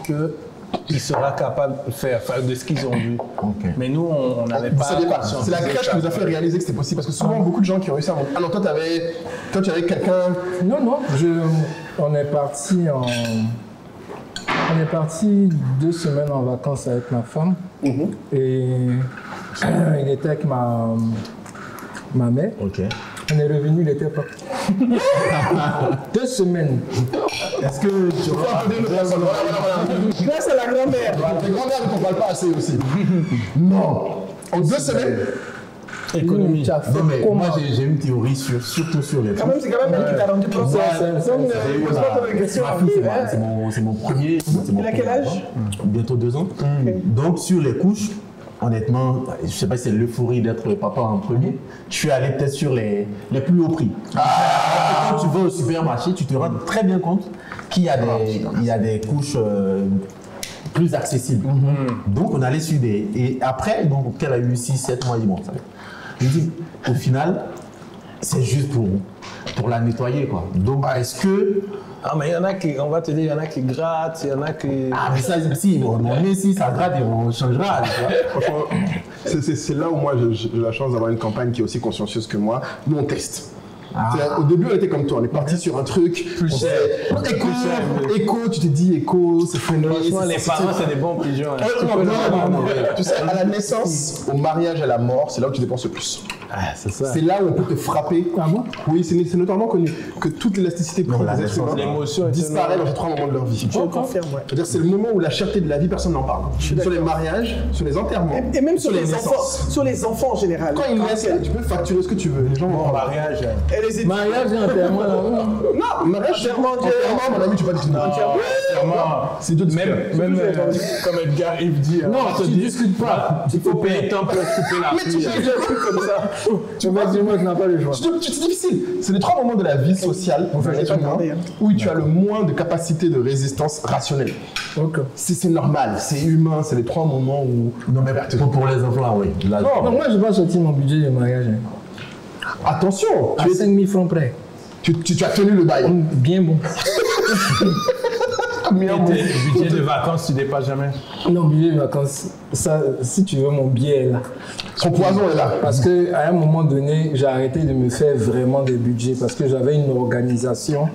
qu'il sera capable de faire de ce qu'ils ont vu. Mais nous, on n'avait Vous pas. saviez pas. C'est la crèche qui nous a fait réaliser que c'était possible. Parce que souvent, beaucoup de gens qui ont réussi à monter. Ah non, toi, tu avais quelqu'un. Non, on est parti 2 semaines en vacances avec ma femme. Et il était avec ma mère. Ok. On est revenu, il était pas. 2 semaines. Est-ce que tu auras... Grâce à la grand-mère. Les grands-mères ne parlent pas assez aussi. Non. En 2 semaines. Économie. Tu as fait Non, mais comment? moi, j'ai une théorie surtout sur les Quand même, c'est quand même elle qui t'a rendu propre. J'ai eu Pose pas de questions. ma fille, c'est mon premier. Il a quel âge? Bientôt 2 ans. Donc, sur les couches, honnêtement, je ne sais pas si c'est l'euphorie d'être le papa en premier. Je suis allé peut-être sur les plus hauts prix. Quand tu vas au supermarché, tu te rends très bien compte qu'il y a des couches plus accessibles. Donc, on allait sur des... Et après, donc, qu'elle a eu 6-7 mois, bon, ça va. Je dis, au final, c'est juste pour la nettoyer, quoi. Donc, est-ce que... Ah, mais il y en a qui, on va te dire, il y en a qui grattent, il y en a qui. Ah, mais ça, si, mais si ça gratte, on changera. Tu vois. Franchement, c'est là où moi j'ai la chance d'avoir une campagne qui est aussi consciencieuse que moi. Nous, on teste. Au début, on était comme toi, on est parti sur un truc. Plus cher. Éco, tu te dis éco, c'est friendly. Franchement, les parents, c'est des bons pigeons. Hein. Non. Tu sais, à la naissance, au mariage, à la mort, c'est là où tu dépenses le plus. Ah, c'est ça. C'est là où on peut te frapper. Ah bon? Oui, c'est notamment connu que toute l'élasticité Non, la des êtres naissance, humains l'émotion est disparaît dans ces 3 moments de leur vie. Je confirme, ouais. C'est-à-dire c'est le moment où la cherté de la vie, personne n'en parle. Sur les mariages, sur les enterrements, Et même sur les naissances. enfants. Sur les enfants en général. Quand ils naissent, tu peux facturer ce que tu veux. Les gens vont Bon, prendre. mariage. Et les études. Mariage et enterrement, là. Non, mariage, enterrement, mon ami, tu peux pas discuter. C'est deux Même comme Edgar Yves dit. Non, tu ne discutes pas. Il faut payer tant pour couper la Mais tu pluie. fais un truc comme ça. Tu vas dire, moi, tu n'as pas le choix. C'est difficile. C'est les 3 moments de la vie sociale Enfin, d'un j'ai être pas humain demandé, hein. où tu as le moins de capacité de résistance rationnelle. Ok. C'est normal, c'est humain, c'est les 3 moments où. Non, mais pour les enfants, oui. Là, Non, moi, je vais pas sortir mon budget de mariage. Hein. Attention, À 5 000 francs près. tu as tenu le bail. Bien bon. Tes budgets de vacances, tu dépasses jamais. Non, billet de vacances, ça, si tu veux, mon billet est là. Son poison est là. Parce qu'à un moment donné, j'ai arrêté de me faire vraiment des budgets parce que j'avais une organisation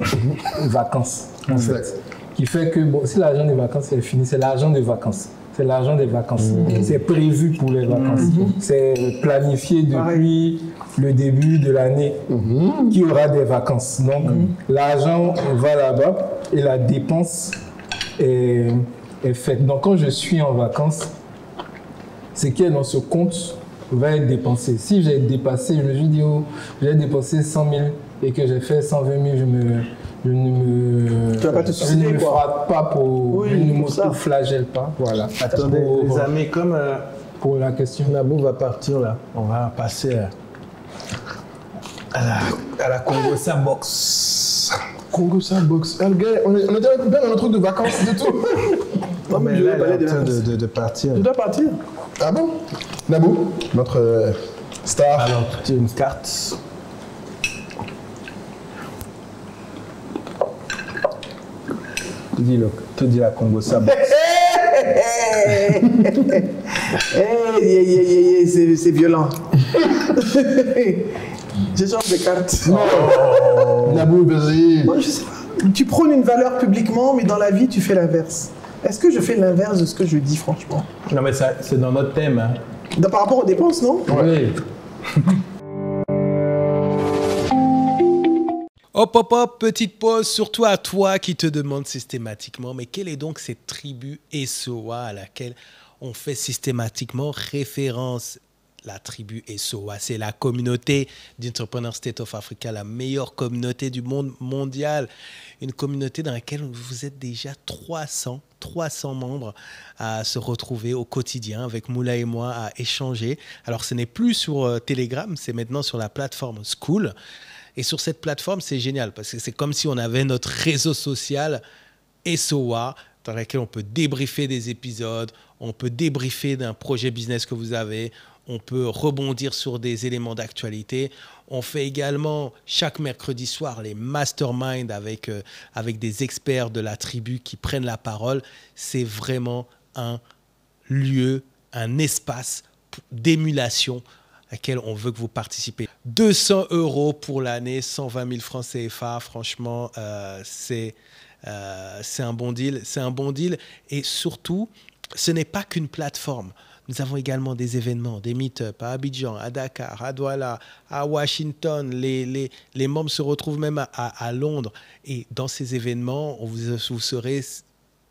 vacances, en fait, qui fait que, bon, si l'argent des vacances est fini, c'est l'argent des vacances. C'est l'argent des vacances. C'est prévu pour les vacances. C'est planifié depuis le début de l'année qu'il y aura des vacances. Donc, l'argent va là-bas et la dépense est faite. Donc, quand je suis en vacances, ce qui est dans ce compte va être dépensé. Si j'ai dépassé, je me suis dit, oh, j'ai dépensé 100 000 et que j'ai fait 120 000, je ne me, Tu vas pas te je suicider, ne me quoi. frappe pas pour, Oui, je ne pour ça. m'auto-flagelle pas. Voilà. Attendez, Pour- les amis, comme pour la question. Nabou va partir là, on va passer à la Congossa Box. Congo ça boxe. Ah, le gars, on était bien dans notre truc de vacances et tout. Non, mais je là, vais il parler est de en train vacances. de partir. Tu dois partir. Ah bon Nabou, notre star. Alors, tu as une carte. Tu dis la Congossa Box. C'est violent. Je change de carte. Nabou, vas-y. Moi, je sais pas. Tu prônes une valeur publiquement, mais dans la vie, tu fais l'inverse. Est-ce que je fais l'inverse de ce que je dis, franchement? Non, mais ça, c'est dans notre thème. Hein. Par rapport aux dépenses, non? Oui. Hop, hop, hop, petite pause, surtout à toi qui te demande systématiquement, mais quelle est donc cette tribu SOA à laquelle on fait systématiquement référence? la tribu SOA. C'est la communauté d'Entrepreneur State of Africa, la meilleure communauté du monde mondial. Une communauté dans laquelle vous êtes déjà 300 membres à se retrouver au quotidien avec Moula et moi à échanger. Alors, ce n'est plus sur Telegram, c'est maintenant sur la plateforme Skool. Et sur cette plateforme, c'est génial parce que c'est comme si on avait notre réseau social SOA dans lequel on peut débriefer des épisodes, on peut débriefer d'un projet business que vous avez, on peut rebondir sur des éléments d'actualité. On fait également chaque mercredi soir les masterminds avec des experts de la tribu qui prennent la parole. C'est vraiment un lieu, un espace d'émulation à laquelle on veut que vous participez. 200 € pour l'année, 120 000 francs CFA, franchement, c'est un bon deal. C'est un bon deal et surtout, ce n'est pas qu'une plateforme. Nous avons également des événements, des meet-up à Abidjan, à Dakar, à Douala, à Washington. Les membres se retrouvent même à Londres. Et dans ces événements, vous serez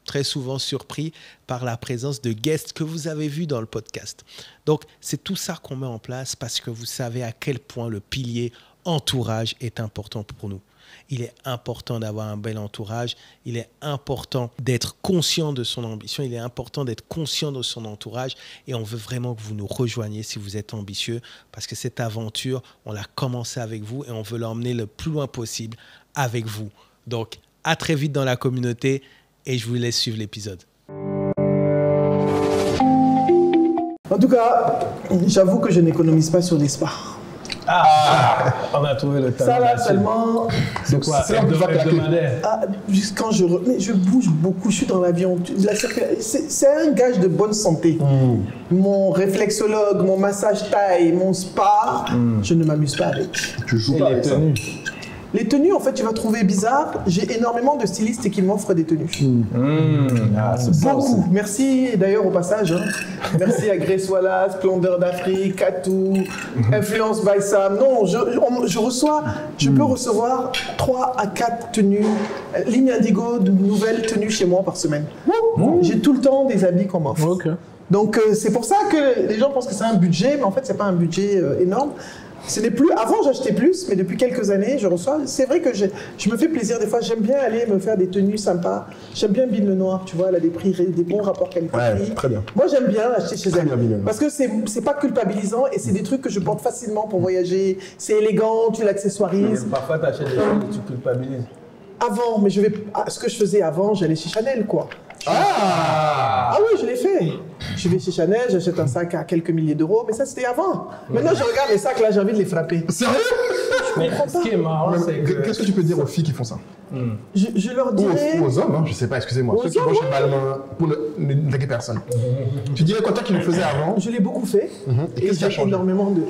très souvent surpris par la présence de guests que vous avez vus dans le podcast. Donc, c'est tout ça qu'on met en place parce que vous savez à quel point le pilier entourage est important pour nous. Il est important d'avoir un bel entourage. Il est important d'être conscient de son ambition. Il est important d'être conscient de son entourage. Et on veut vraiment que vous nous rejoigniez si vous êtes ambitieux parce que cette aventure, on l'a commencé avec vous et on veut l'emmener le plus loin possible avec vous. Donc, à très vite dans la communauté et je vous laisse suivre l'épisode. En tout cas, j'avoue que je n'économise pas sur les spas. On a trouvé le temps. Ça là seulement. C'est quoi? Hebdomadaire. Quand je bouge beaucoup, je suis dans l'avion. C'est un gage de bonne santé. Mon réflexologue, mon massage taille, mon spa, je ne m'amuse pas avec. Tu joues pas avec ça. Les tenues, en fait, tu vas trouver bizarre. J'ai énormément de stylistes qui m'offrent des tenues. Beaucoup. Merci d'ailleurs au passage. Hein. Merci à Grace Wallace, Splendeur d'Afrique, Katou, Influence by Sam. Non, je peux recevoir 3 à 4 tenues, ligne indigo, de nouvelles tenues chez moi par semaine. J'ai tout le temps des habits qu'on m'offre. Ok. Donc c'est pour ça que les gens pensent que c'est un budget, mais en fait, c'est pas un budget énorme. Ce n'est plus. Avant, j'achetais plus, mais depuis quelques années, je reçois. C'est vrai que je me fais plaisir des fois. J'aime bien aller me faire des tenues sympas. J'aime bien Bill Lenoir, tu vois, elle a des prix, des bons rapports qualité-prix. Ouais, très bien. Moi, j'aime bien acheter chez elle. bien, parce que c'est pas culpabilisant et c'est des trucs que je porte facilement pour voyager. C'est élégant, tu l'accessoirises. Parfois, tu achètes des choses et tu culpabilises. Avant, mais ce que je faisais avant, j'allais chez Chanel, quoi. Ah oui, je l'ai fait. Je vais chez Chanel, j'achète un sac à quelques milliers d'euros, mais ça c'était avant. Maintenant je regarde les sacs là, j'ai envie de les frapper. Sérieux? Mais ce qui est marrant, c'est que... Qu'est-ce que tu peux dire aux filles qui font ça? Je leur dirais... Ou aux hommes, hein, je sais pas, excusez-moi. Ceux qui vont chez Balmain pour ne taguer personne. Tu dirais quoi toi qui le faisais avant? Je l'ai beaucoup fait. Et qu'est-ce qui a changé? Énormément de...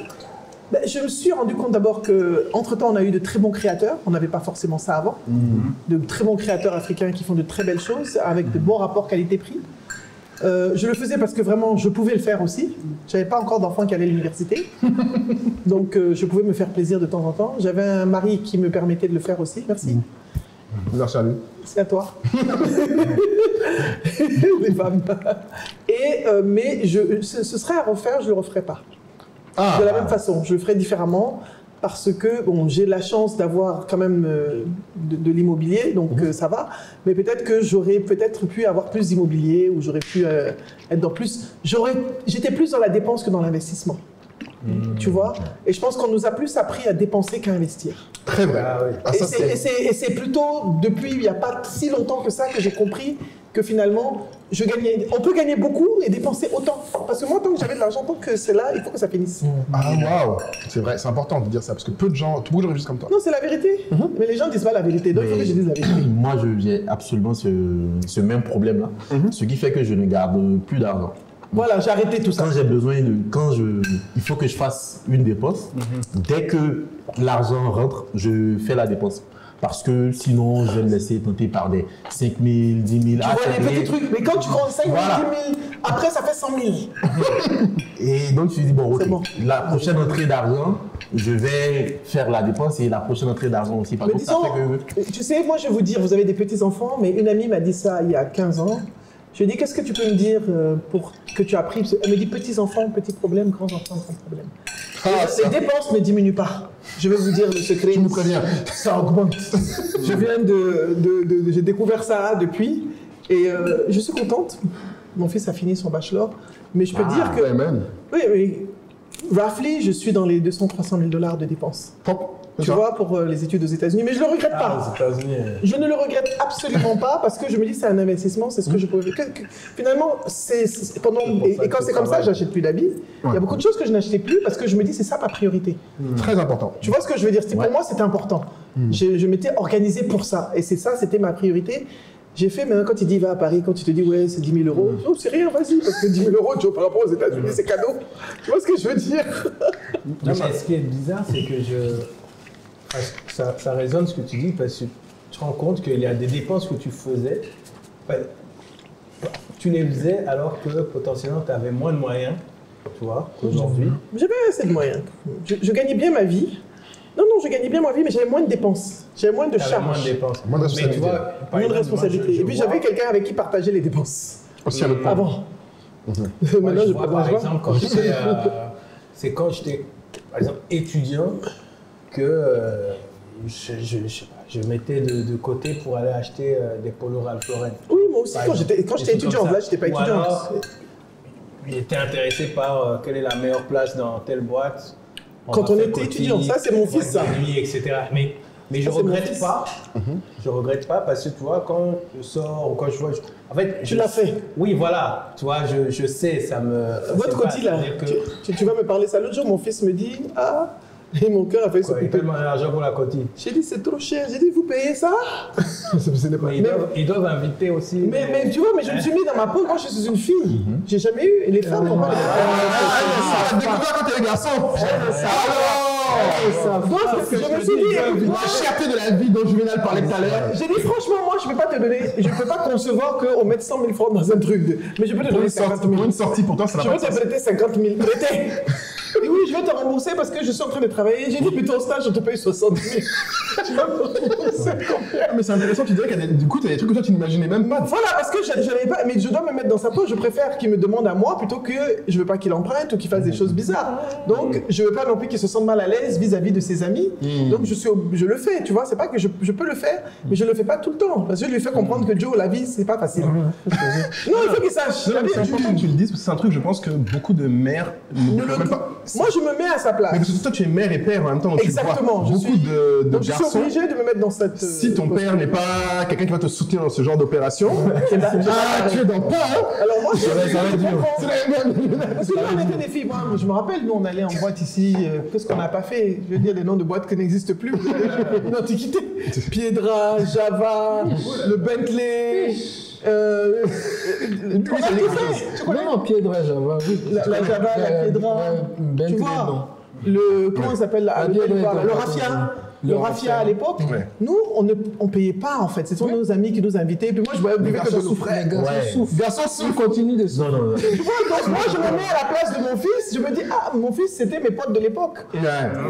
je me suis rendu compte d'abord qu'entre-temps, on a eu de très bons créateurs. On n'avait pas forcément ça avant. De très bons créateurs africains qui font de très belles choses avec de bons rapports qualité-prix. Je le faisais parce que vraiment, je pouvais le faire aussi. Je n'avais pas encore d'enfants qui allaient à l'université. Donc, je pouvais me faire plaisir de temps en temps. J'avais un mari qui me permettait de le faire aussi. Merci. Merci à lui. C'est à toi. Les femmes. Mais ce serait à refaire, je ne le referai pas. De la même façon, je le ferai différemment parce que bon, j'ai la chance d'avoir quand même de l'immobilier, donc ça va. Mais peut-être que j'aurais pu avoir plus d'immobilier ou j'aurais pu être dans plus. J'étais plus dans la dépense que dans l'investissement. Tu vois? Et je pense qu'on nous a plus appris à dépenser qu'à investir. Très vrai. Et c'est plutôt depuis il n'y a pas si longtemps que ça que j'ai compris que finalement, on peut gagner beaucoup et dépenser autant. Parce que moi, tant que j'avais de l'argent, tant que c'est là, il faut que ça finisse. Ah waouh! C'est vrai, c'est important de dire ça, parce que beaucoup de gens réfléchissent comme toi. Non, c'est la vérité. Mais les gens ne disent pas la vérité, donc il faut que je dise la vérité. Moi, j'ai absolument ce même problème-là, ce qui fait que je ne garde plus d'argent. Voilà, j'ai arrêté tout ça. Quand j'ai besoin il faut que je fasse une dépense, dès que l'argent rentre, je fais la dépense. Parce que sinon, je vais me laisser tenter par des 5 000, 10 000. Tu vois les petits trucs, mais quand tu prends 5 000, 10 000, après ça fait 100 000. Et donc, tu dis, bon, ok, bon. La prochaine entrée d'argent, je vais faire la dépense et la prochaine entrée d'argent aussi. Tu sais, moi je vais vous dire, vous avez des petits-enfants, mais une amie m'a dit ça il y a 15 ans. Je lui ai dit, qu'est-ce que tu peux me dire pour que tu as appris? Elle me dit, petits enfants, petits problèmes, grands enfants, grands problèmes. Les dépenses ne diminuent pas. Je vais vous dire le secret. Tu me préviens. Ça augmente. J'ai découvert ça depuis et je suis contente. Mon fils a fini son bachelor, mais je peux dire que... Amen. Oui. Roughly, je suis dans les 200-300 000 $ de dépenses. Tu vois, pour les études aux États-Unis, mais je ne le regrette pas. Je ne le regrette absolument pas parce que je me dis c'est un investissement, c'est ce que je pouvais. Finalement, quand c'est comme ça, j'achète plus d'habits. Il y a beaucoup de choses que je n'achetais plus parce que je me dis c'est ça ma priorité. Très important. Tu vois ce que je veux dire? Pour moi, c'était important. Je m'étais organisé pour ça et c'était ma priorité. J'ai fait, maintenant, quand il dit va à Paris, quand tu te dis ouais, c'est 10 000 €, non, c'est rien, vas-y, parce que 10 000 €, tu vois, par rapport aux États-Unis, c'est cadeau. Tu vois ce que je veux dire? Non, mais ce qui est bizarre, c'est que ça résonne ce que tu dis, parce que tu te rends compte qu'il y a des dépenses que tu faisais, tu les faisais alors que potentiellement tu avais moins de moyens, tu vois, qu'aujourd'hui. J'avais assez de moyens. Je gagnais bien ma vie. Non, je gagnais bien ma vie, mais j'avais moins de dépenses. J'avais moins de charges. Moins de dépenses. Moins de responsabilité. Moins de responsabilité. Et puis j'avais quelqu'un avec qui partager les dépenses. Aussi à l'autre point. Avant. Maintenant, je vois par exemple quand j'étais... c'est quand j'étais, par exemple, étudiant que je mettais de côté pour aller acheter des polos Ralph Lauren. Oui, moi aussi, quand j'étais étudiant. Là, je n'étais pas étudiant. Il était intéressé par quelle est la meilleure place dans telle boîte. Quand on était étudiant, ça c'est mon fils, ça. Nuit, etc. Mais je regrette pas. Je regrette pas parce que tu vois, quand je sors ou quand je vois. En fait, tu l'as fait. Oui, voilà. Tu vois, je sais, ça me. Votre côté là, tu vas me parler ça. L'autre jour, mon fils me dit et mon cœur a fait se couper. Il paye l'argent pour la cotille. J'ai dit, c'est trop cher. J'ai dit, vous payez ça? Ils doivent inviter aussi. Mais tu vois, mais je me suis mis dans ma peau. Moi, je suis une fille. J'ai jamais eu. Et les femmes, on va Ah, découvert quand t'es les garçons. Je me suis dit, La cherté de la vie dont Juvenal parlait tout à l'heure. j'ai dit, franchement, moi, je ne peux pas te donner. Je ne peux pas concevoir qu'on mette 100 000 francs dans un truc. Mais je peux te donner 50 000. Pour une sortie, pour toi, ça Je va vais pas. te prêter 50 000. Prêtez. Et oui, je vais te rembourser parce que je suis en train de travailler. J'ai dit, mais ton stage, je te paye 60 000. Tu vas me rembourser combien? Mais c'est intéressant, tu dirais qu'il y a du coup, tu as des trucs que toi, tu n'imaginais même pas. Voilà, parce que je n'avais pas. Mais je dois me mettre dans sa peau. Je préfère qu'il me demande à moi plutôt que je ne veux pas qu'il emprunte ou qu'il fasse des choses bizarres. Donc, je ne veux pas non plus qu'il se sente mal à l'aise vis-à-vis de ses amis. Donc, je le fais. Tu vois, c'est pas que je peux le faire, mais je ne le fais pas tout le temps. Parce que je lui fais comprendre que Joe, la vie, c'est pas facile. Non, il faut qu'il sache. C'est important que tu le dises, parce que c'est un truc, je pense que beaucoup de mères ne peuvent même pas. Moi, je me mets à sa place. Mais parce que toi, tu es mère et père en même temps. Donc Exactement. Tu vois beaucoup de donc je suis garçons. obligé de me mettre dans cette. Si ton père n'est pas quelqu'un qui va te soutenir dans ce genre d'opération, tu es dans pas, hein. Alors moi, je comprends. C'est la même. Parce que nous, on était des filles. Moi, je me rappelle, nous, on allait en boîte ici. Qu'est-ce qu'on n'a pas fait? Je veux dire des noms de boîtes qui n'existent plus. Une antiquité. Piedra, Java, le Bentley. On a tout fait. Tu connais? Non, Piedra, Java, oui. La Java, la Piedra. Tu vois? Comment il s'appelle? Le Raffia. Le Raffia à l'époque, nous, on ne payait pas en fait. Ce sont nos amis qui nous invitaient. Puis moi, je buvais que de l'eau. Les garçons souffrent, continue de souffrir. Tu vois, donc moi, je me mets à la place de mon fils. Je me dis, mon fils, c'était mes potes de l'époque.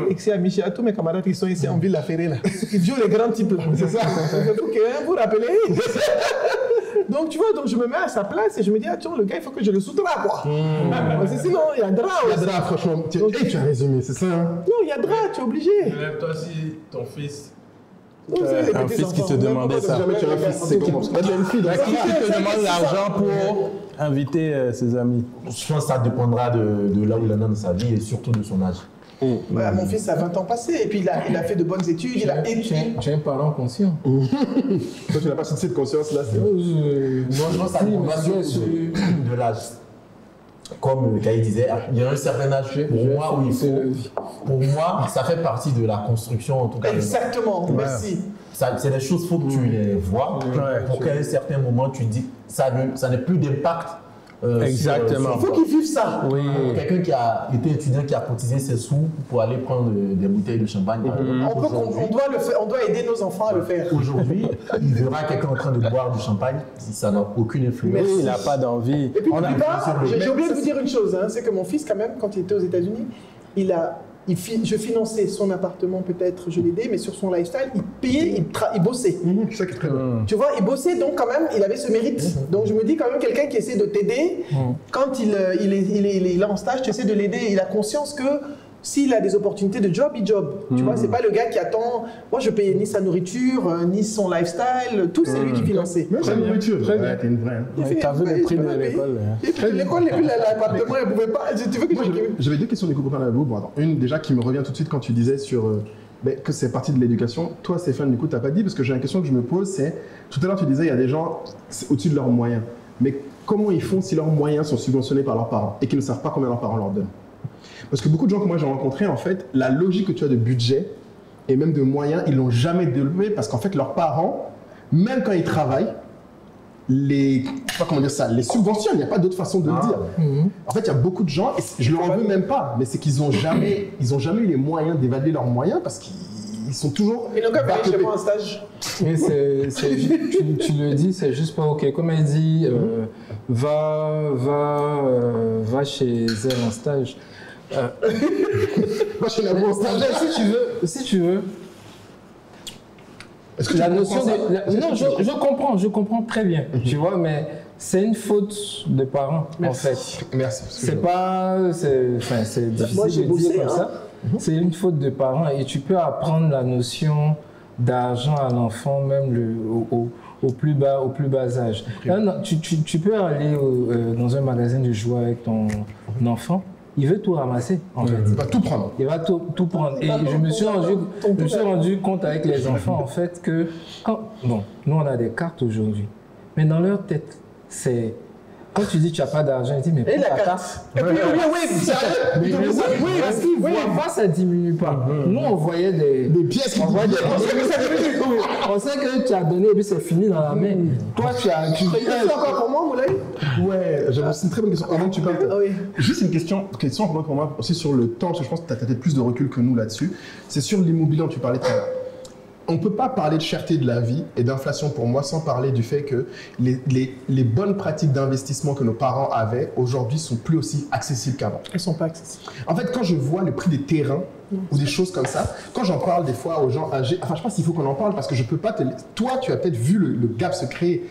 Et que c'est à Michel, à tous mes camarades qui sont ici en ville, la Ferrée, là. Ils jouent les grands types, là. C'est ça. Ok, vous rappelez? Donc, tu vois, je me mets à sa place et je me dis, attends, le gars, il faut que je le soutienne, quoi. Parce que sinon, il y a drap. Il y a drap, franchement. Tu as résumé, c'est ça, hein? Non, il y a drap, tu es obligé. Même toi, si ton fils. Un fils qui te demandait ça. Jamais tu as un fils, c'est comment? Là, tu as une fille. Qui te demande l'argent pour inviter ses amis? Je pense que ça dépendra de là où il en est dans sa vie et surtout de son âge. Mon fils a 20 ans passés et puis il a fait de bonnes études, il a étudié. Tu es un parent conscient. Toi, tu n'as pas cette conscience-là. Moi, ça dépendra de l'âge. Comme Kaï disait, il y a un certain âge pour moi où il faut. Pour moi, ça fait partie de la construction en tout cas. Exactement, merci. C'est des choses, il faut que tu les vois pour qu'à un certain moment tu dis ça n'a plus d'impact. Exactement. Il faut qu'ils vivent ça. Oui. Quelqu'un qui a été étudiant, qui a cotisé ses sous pour aller prendre des bouteilles de champagne. On doit aider nos enfants à le faire. Aujourd'hui, il verra quelqu'un en train de boire du champagne, ça n'a aucune influence. Merci. Il n'a pas d'envie. Et puis, j'ai oublié de vous dire une chose, hein, c'est que mon fils, quand même, quand il était aux États-Unis, il a je finançais son appartement peut-être, je l'aidais, mais sur son lifestyle, il payait, il bossait. C'est ça qui est très bien. Tu vois, il bossait, donc quand même, il avait ce mérite. Donc je me dis quand même, quelqu'un qui essaie de t'aider, quand il est en stage, tu essaies de l'aider, il a conscience que s'il a des opportunités de job, il job. Tu vois, c'est pas le gars qui attend. Moi, je payais ni sa nourriture, ni son lifestyle, tout c'est lui qui finançait. Même sa nourriture, t'es une vraie. T'as vu le prix de l'école. L'école, et puis l'appartement, elle pouvait pas. Tu veux que J'avais deux questions des copains à vous. Bon, attends, une déjà qui me revient tout de suite quand tu disais sur que c'est partie de l'éducation. Toi, Stéphane, du coup, t'as pas dit, parce que j'ai une question que je me pose, c'est tout à l'heure tu disais il y a des gens au-dessus de leurs moyens. Mais comment ils font si leurs moyens sont subventionnés par leurs parents et qu'ils ne savent pas combien leurs parents leur donnent? Parce que beaucoup de gens que moi j'ai rencontrés, en fait, la logique que tu as de budget et même de moyens, ils l'ont jamais développé parce qu'en fait, leurs parents, même quand ils travaillent, je sais pas comment dire ça, les subventionnent, il n'y a pas d'autre façon de le dire. En fait, il y a beaucoup de gens, et je leur en veux même pas, mais c'est qu'ils n'ont jamais eu les moyens d'évaluer leurs moyens parce qu'ils sont toujours. Et donc, après, chez moi en stage. Mais tu le dis, c'est juste pas OK. Comme elle dit, va chez elle en stage. Moi, je suis là pour stage. Si tu veux. Est-ce que la tu notion comprends ça? Non, je comprends très bien. Tu vois, mais c'est une faute de parents, en fait. Merci. C'est difficile Moi, j'ai de bossé, dire comme ça. C'est une faute de parents et tu peux apprendre la notion d'argent à l'enfant même au plus bas âge. Là, non, tu peux aller dans un magasin de jouets avec ton enfant. Il veut tout ramasser, en fait. Il va tout prendre. Il va tout prendre. Et je me suis rendu compte avec les enfants, en fait, que nous, on a des cartes aujourd'hui. Mais dans leur tête, c'est... Quand tu dis tu n'as pas d'argent, ils disent mais prends ta carte. Et puis, oui, parce qu'ils ne voient pas, ça ne diminue pas. Nous, on voyait des pièces qui on sait que tu as donné et puis c'est fini dans la main. Toi, tu as... C'est encore pour moi, Moulay? Ouais, c'est une très bonne question. Avant que tu parles, juste une question importante pour moi aussi sur le temps, parce que je pense que tu as peut-être plus de recul que nous là-dessus. C'est sur l'immobilier dont tu parlais tout à l'heure. On ne peut pas parler de cherté de la vie et d'inflation pour moi sans parler du fait que les bonnes pratiques d'investissement que nos parents avaient aujourd'hui sont plus aussi accessibles qu'avant. Elles ne sont pas accessibles. En fait, quand je vois le prix des terrains ou des choses comme ça, quand j'en parle des fois aux gens âgés, enfin je sais pas s'il faut qu'on en parle parce que je peux pas te... Toi, tu as peut-être vu le gap se créer.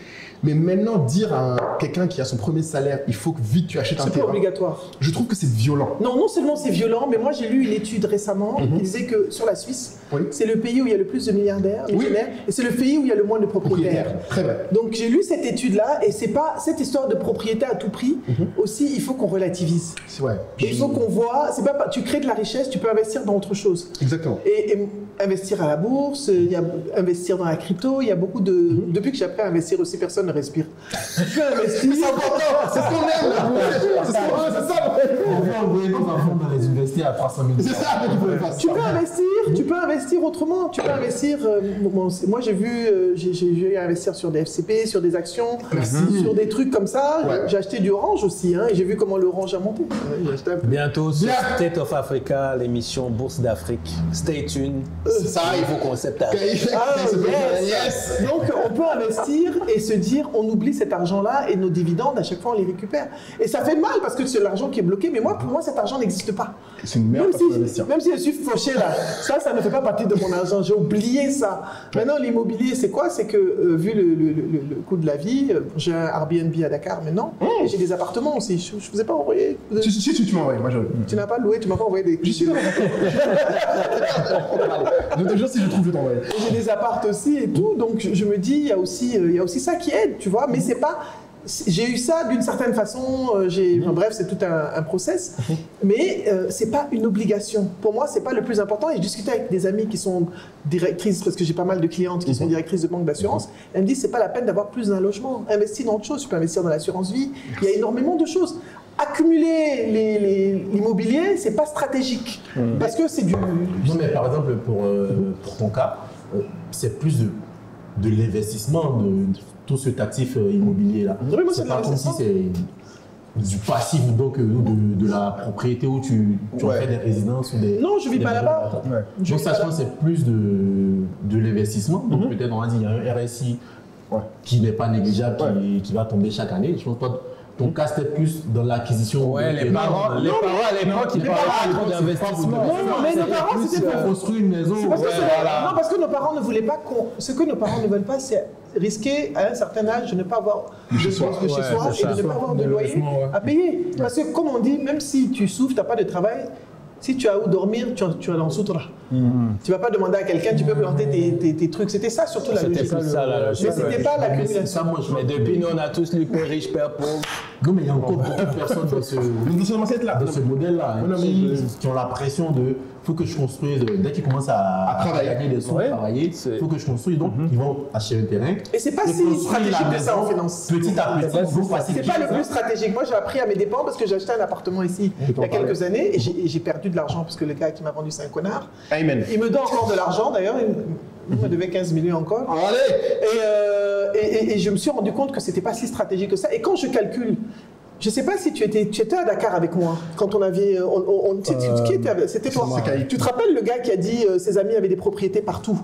Mais maintenant, dire à quelqu'un qui a son premier salaire, il faut que vite tu achètes un terrain. C'est pas obligatoire. Je trouve que c'est violent. Non seulement c'est violent, mais moi j'ai lu une étude récemment qui disait que sur la Suisse, c'est le pays où il y a le plus de milliardaires, et c'est le pays où il y a le moins de propriétaires. Très bien. Donc j'ai lu cette étude-là, et c'est pas cette histoire de propriété à tout prix. Aussi, il faut qu'on relativise. Et il faut qu'on voit, c'est pas tu crées de la richesse, tu peux investir dans autre chose. Exactement. Et investir à la bourse, investir dans la crypto, il y a beaucoup de... Depuis que j'ai appris à investir aussi, personne ne respire. Tu peux investir. C'est important, c'est ce qu'on aime. C'est ça. On veut envoyer nos enfants dans les investir à 300 000. C'est ça qu'il faut faire. Tu peux investir autrement. Tu peux investir. Moi, j'ai eu à investir sur des FCP, sur des actions, sur des trucs comme ça. J'ai acheté du orange aussi, et j'ai vu comment l'orange a monté. Bientôt sur State of Africa, l'émission Bourse d'Afrique. Stay tuned. Ça arrive au concept. Yes. Donc, on peut investir et se dire, on oublie cet argent-là et nos dividendes, à chaque fois, on les récupère. Et ça fait mal parce que c'est l'argent qui est bloqué. Mais pour moi, cet argent n'existe pas. C'est une merde pour investir. Même si je suis fauché là, ça ne fait pas partie de mon argent. J'ai oublié ça. Maintenant, l'immobilier, c'est quoi? C'est que vu le coût de la vie, j'ai un Airbnb à Dakar maintenant. Et j'ai des appartements aussi. Je ne vous ai pas envoyé. Si, tu m'as envoyé. Moi, tu n'as pas loué, tu ne m'as pas envoyé des. Je suis pas. Donc, déjà, si je trouve, je t'envoie. J'ai des apparts aussi et tout. Donc, je me dis, il y a aussi ça qui aide, tu vois. Mais c'est pas. J'ai eu ça d'une certaine façon, bref, c'est tout un process, mais c'est pas une obligation. Pour moi, c'est pas le plus important. Et je discutais avec des amis qui sont directrices, parce que j'ai pas mal de clientes qui sont directrices de banque d'assurance. Elles me disent, c'est pas la peine d'avoir plus d'un logement. Investir dans autre chose, tu peux investir dans l'assurance vie. Il y a énormément de choses. Accumuler l'immobilier, c'est pas stratégique, parce que c'est du... Non, mais par exemple, pour ton cas, c'est plus de l'investissement, de tout cet actif immobilier là. Oui, moi, c'est pas comme si c'est du passif donc de la propriété où tu fais des résidences ou des... Non, je vis pas là-bas. Donc ça, je pense, c'est plus de l'investissement. Donc peut-être on va dire un RSI qui n'est pas négligeable, qui va tomber chaque année. Je pense pas ton cas c'était plus dans l'acquisition. Ouais, les parents à l'époque, ils parlaient pas d'investissement. Non, mais nos parents, c'était pour construire une maison. Non, parce que nos parents ne voulaient pas ce que nos parents ne veulent pas, c'est risquer à un certain âge de ne pas avoir de chez soi et de ne pas avoir de loyer à payer. Parce que comme on dit, même si tu souffres, tu n'as pas de travail, si tu as où dormir, tu as dans soutra. Tu ne vas pas demander à quelqu'un, tu peux planter tes trucs. C'était ça surtout la logique. C'était ça la logique. Mais c'était pas l'accumulation. Mais depuis nous, on a tous lu Père riche, Père pauvre. Non, mais il y a encore beaucoup de personnes dans ce modèle-là qui ont la pression de faut que je construise, dès qu'ils commencent à gagner des sous, travailler, il faut que je construise, donc ils vont acheter un terrain. Et c'est pas si stratégique que ça en finance. Petit à petit, c'est pas le plus stratégique. Moi, j'ai appris à mes dépens parce que j'ai acheté un appartement ici il y a quelques années et j'ai perdu de l'argent parce que le gars qui m'a vendu, c'est un connard. Amen. Il me donne encore de l'argent d'ailleurs. Il me devait 15 millions encore. Et je me suis rendu compte que c'était pas si stratégique que ça. Et quand je calcule, je ne sais pas si tu étais à Dakar avec moi quand on avait. Qui était? C'était toi. Tu te rappelles le gars qui a dit ses amis avaient des propriétés partout?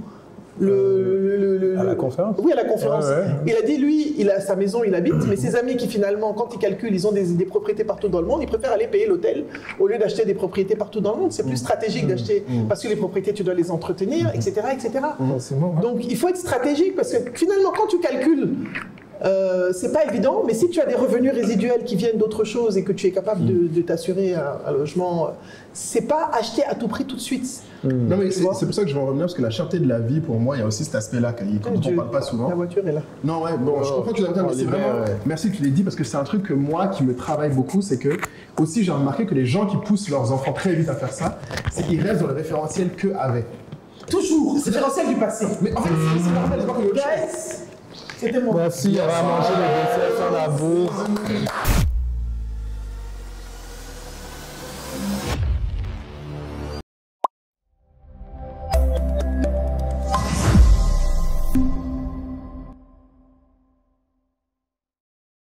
À la conférence? Oui, à la conférence. Ouais. Il a dit, lui, il a sa maison, il habite, mais ses amis qui finalement, quand ils calculent, ils ont des propriétés partout dans le monde, ils préfèrent aller payer l'hôtel au lieu d'acheter des propriétés partout dans le monde. C'est plus stratégique d'acheter, parce que les propriétés, tu dois les entretenir, etc. etc. Donc, il faut être stratégique, parce que finalement, quand tu calcules, c'est pas évident, mais si tu as des revenus résiduels qui viennent d'autre chose et que tu es capable de t'assurer un logement, c'est pas acheter à tout prix tout de suite. Non, mais c'est pour ça que je vais en revenir, parce que la cherté de la vie, pour moi, il y a aussi cet aspect-là dont on ne parle pas souvent. La voiture est là. Non, ouais, bon, je comprends que tu l'as dit, mais c'est vraiment. Merci que tu l'aies dit, parce que c'est un truc que moi, qui me travaille beaucoup, c'est que, aussi, j'ai remarqué que les gens qui poussent leurs enfants très vite à faire ça, c'est qu'ils restent dans le référentiel qu'eux avaient. Toujours, c'est le référentiel du passé. Mais en fait, c'est normal, c'est pas comme autre chose. C'était mon. Merci, on va manger le dessert sur la bourse.